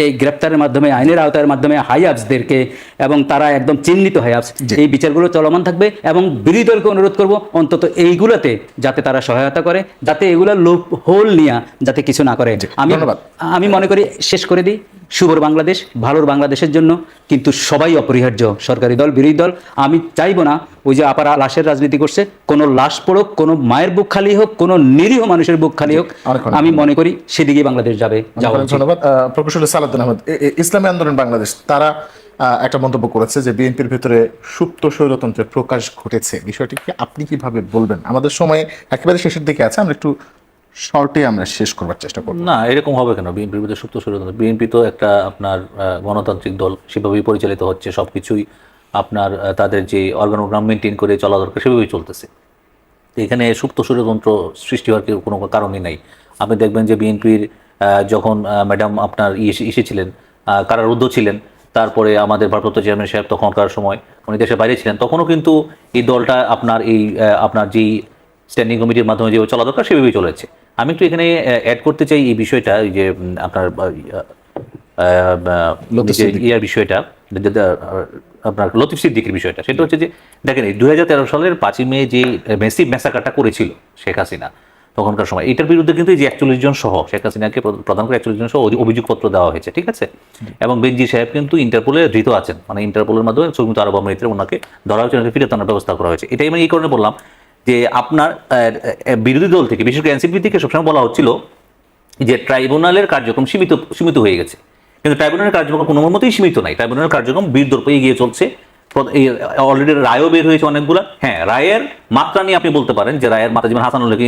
এই গ্রেপ্তারের মাধ্যমে, আইনের আওতার মাধ্যমে হাই আপসদেরকে, এবং তারা একদম চিহ্নিত হাই আপস, এই বিচারগুলো এগুলো চলমান থাকবে এবং বিরোধী দলকে অনুরোধ করব অন্তত এইগুলোতে যাতে তারা সহায়তা করে, যাতে এগুলা লোপ হোল নিয়ে যাতে কিছু না করে। ধন্যবাদ। আমি মনে করি শেষ করে দিই, শুভর বাংলাদেশ, ভালোর বাংলাদেশের জন্য কিন্তু সবাই অপরিহার্য, সরকারি দল, বিরোধী দল। আমি চাইবো না ওই যে আপারা লাশের রাজনীতি করছে, কোনো লাশ পড়ুক, কোনো মায়ের বুক খালি হোক, কোনো নিরীহ মানুষের বুক খালি হোক, আমি মনে করি সেদিকে বাংলাদেশ যাওয়া উচিত। ধন্যবাদ। প্রকৌশলী সালাউদ্দিন আহমেদ, ইসলামী আন্দোলন বাংলাদেশ তারা একটা মন্তব্য করেছে যে বিএনপির ভিতরে সুপ্ত স্বৈরতন্ত্রের প্রকাশ ঘটেছে। বিষয়টি কি আপনি কিভাবে বলবেন? আমাদের সময় একেবারে শেষের দিকে আছে, আমরা একটু শর্টে আমরা শেষ করবার চেষ্টা করব। না, এরকম হবে কেন? বিএনপির ভিতরে সুপ্ত স্বৈরতন্ত্র, বিএনপি তো একটা আপনার গণতান্ত্রিক দল, সেভাবেই পরিচালিত হচ্ছে, সবকিছুই আপনার তাদের যে অর্গানোগ্রাম মেনটেন করে চলা দরকার সেভাবেই চলতেছে। তো এখানে সুপ্ত স্বৈরতন্ত্র সৃষ্টি হওয়ার কোনো কারণই নাই। আপনি দেখবেন যে বিএনপির যখন ম্যাডাম আপনার এসেছিলেন, কারারুদ্ধ ছিলেন, তারপরে আমাদের ভারপ্রাপ্ত চেয়ারম্যান সাহেব তখনকার সময় উনি দেশের বাইরে ছিলেন, তখনও কিন্তু এই দলটা আপনার আপনার যেই স্ট্যান্ডিং কমিটির মাধ্যমে যেভাবে চলা দরকার সেভাবেই চলেছে। আমি একটু এখানে অ্যাড করতে চাই এই বিষয়টা, এই যে আপনার ইয়ার বিষয়টা, আপনার লতিফ সিদ্দিকের বিষয়টা, সেটা হচ্ছে যে দেখেন এই 2013 সালের 5ই মে যে মেসিভ ম্যাসাকারটা করেছিল শেখ হাসিনা তখনকার সময়, এটার বিরুদ্ধে কিন্তু এই যে 41 জন সহ শেখ হাসিনাকে প্রধান করে 41 জন সহ অভিযোগপত্র দেওয়া হয়েছে, ঠিক আছে? এবং বেনজির সাহেব কিন্তু ইন্টারপোলে ধৃত আছেন, মানে ইন্টারপোলের মাধ্যমে সংযুক্ত আরব আমিরাতে ওনাকে ধরা হয়েছে, ওনাকে ফিরে আনার ব্যবস্থা করা হয়েছে। এটাই আমি এই কারণে বললাম যে আপনার বিরোধী দল থেকে, বিশেষ করে এনসিপি থেকে সবসময় বলা হচ্ছিল যে ট্রাইব্যুনালের কার্যক্রম সীমিত হয়ে গেছে, কিন্তু ট্রাইব্যুনালের কার্যক্রম কোনো মতেই সীমিত নাই। ট্রাইব্যুনালের কার্যক্রম বীরদর্পে এগিয়ে চলছে, অলরেডি রায়ও বের হয়েছে অনেকগুলো। হ্যাঁ, রায়ের মাত্রা নিয়ে আপনি বলতে পারেন যে রায়ের মাত্রা, যেমন হাসানুল হক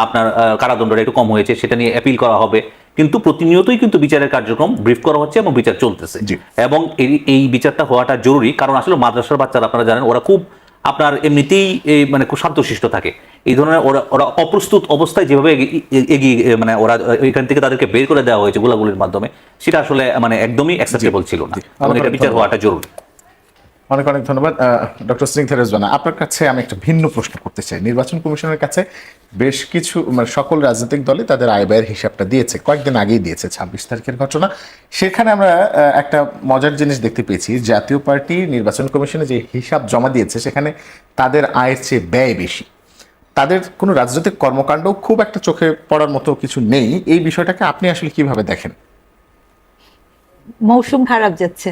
আপনার কারাদণ্ডটা একটু কম হয়েছে, সেটা নিয়ে অ্যাপিল করা হবে, কিন্তু প্রতিনিয়তই কিন্তু বিচারের কার্যক্রম ব্রিফ করা হচ্ছে এবং বিচার চলতেছে। এবং এই বিচারটা হওয়াটা জরুরি, কারণ আসলে মাদ্রাসার বাচ্চারা আপনারা জানেন ওরা খুব আপনার এমনিতেই মানে খুব শান্তশিষ্ট থাকে। এই ধরনের ওরা অপ্রস্তুত অবস্থায় যেভাবে এগিয়ে মানে ওরা এখান থেকে তাদেরকে বের করে দেওয়া হয়েছে গোলাগুলির মাধ্যমে, সেটা আসলে মানে একদমই অ্যাকসেপ্টেবল ছিল না, এবং এটা বিচার হওয়াটা জরুরি। অনেক অনেক ধন্যবাদ। ডক্টর স্নিগ্ধা রেজওয়ানা, আপনার কাছে আমি একটা ভিন্ন প্রশ্ন করতে চাই। নির্বাচন কমিশনের কাছে বেশ কিছু মানে সকল রাজনৈতিক দলই তাদের আয় ব্যয়ের হিসাবটা দিয়েছে, কয়েকদিন আগেই দিয়েছে, 26 তারিখের ঘটনা। সেখানে আমরা একটা মজার জিনিস দেখতে পেয়েছি, জাতীয় পার্টি নির্বাচন কমিশনে যে হিসাব জমা দিয়েছে সেখানে তাদের আয়ের চেয়ে ব্যয় বেশি। তাদের কোনো রাজনৈতিক কর্মকাণ্ড খুব একটা চোখে পড়ার মতো কিছু নেই। এই বিষয়টাকে আপনি আসলে কিভাবে দেখেন? মৌসুম খারাপ যাচ্ছে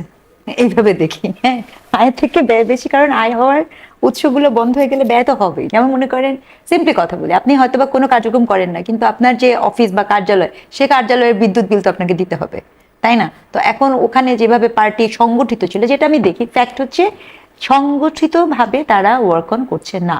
এইভাবে দেখি। হ্যাঁ, আয় থেকে ব্যয় বেশি, কারণ আয় হওয়ার উৎসগুলো বন্ধ হয়ে গেলে ব্যয় তো হবেই। যেমন মনে করেন, সিম্পলি কথা বলি, আপনি হয়তো বা কোনো কার্যক্রম করেন না, কিন্তু আপনার যে অফিস বা কার্যালয়, সে কার্যালয়ের বিদ্যুৎ বিল তো আপনাকে দিতে হবে, তাই না? তো এখন ওখানে যেভাবে পার্টি সংগঠিত ছিল, যেটা আমি দেখি ফ্যাক্ট হচ্ছে সংগঠিতভাবে তারা ওয়ার্ক অন করছে না।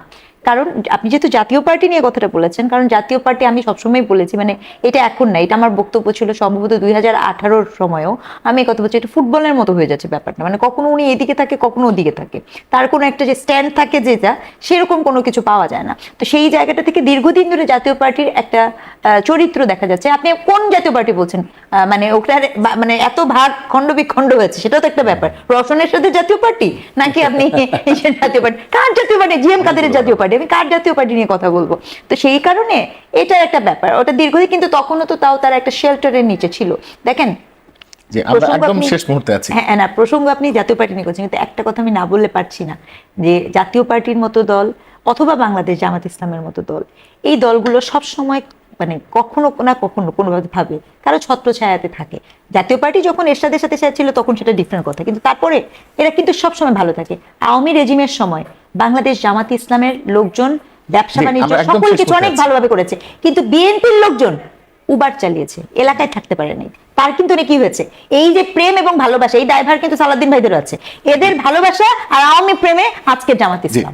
কারণ আপনি যেহেতু জাতীয় পার্টি নিয়ে কথাটা বলেছেন, কারণ জাতীয় পার্টি আমি সবসময় বলেছি, মানে এটা এখন না, এটা আমার বক্তব্য ছিল সম্ভবত 2018-র সময়ও আমি এই কথা বলছি, এটা ফুটবলের মতো হয়ে যাচ্ছে ব্যাপারটা, মানে কখনো উনি এদিকে থাকে কখনো ওদিকে থাকে, তার কোনো একটা যে স্ট্যান্ড থাকে যেটা, সেরকম কোনো কিছু পাওয়া যায় না। তো সেই জায়গাটা থেকে দীর্ঘদিন ধরে জাতীয় পার্টির একটা চরিত্র দেখা যাচ্ছে। আপনি কোন জাতীয় পার্টি বলছেন? মানে ওটার মানে এত ভাগ খণ্ড বিখণ্ড হয়েছে, সেটাও তো একটা ব্যাপার। রওশনের সাথে জাতীয় পার্টি, নাকি আপনি জাতীয় পার্টি, কার জাতীয় পার্টি? জিএম কাদেরের জাতীয় পার্টি, আমি কার জাতীয় পার্টি নিয়ে কথা বলবো? তো সেই কারণে এটার একটা ব্যাপার, ওটা দীর্ঘদিন, কিন্তু তখনও তো তাও তারা একটা শেল্টারের নিচে ছিল। দেখেন, যে আমরা একদম শেষ মুহূর্তে আছি। হ্যাঁ না, প্রসঙ্গ আপনি জাতীয় পার্টি নিয়ে করছেন, কিন্তু একটা কথা আমি না বললে পারছি না, যে জাতীয় পার্টির মতো দল অথবা বাংলাদেশ জামাত ইসলামের মতো দল, এই দলগুলো সব সময় মানে কখনো না কখনো কোনোভাবে কারো ছত্রছায়াতে থাকে। জাতীয় পার্টি যখন এরশাদের সাথে ছিল তখন সেটা ডিফারেন্ট কথা, কিন্তু তারপরে এরা কিন্তু সবসময় ভালো থাকে। আওয়ামী রেজিমের সময় বাংলাদেশ জামাত ইসলামের লোকজন ব্যবসা বাণিজ্য সকল কিছু অনেক ভালোভাবে করেছে, কিন্তু বিএনপির লোকজন উবার চালিয়েছে, এলাকায় থাকতে পারেনি। তার কিন্তু কি হয়েছে, এই যে প্রেম এবং ভালোবাসা, এই দায়ভার কিন্তু সালাউদ্দিন ভাইদের আছে, এদের ভালোবাসা আর আওয়ামী প্রেমে আজকে জামাত ইসলাম।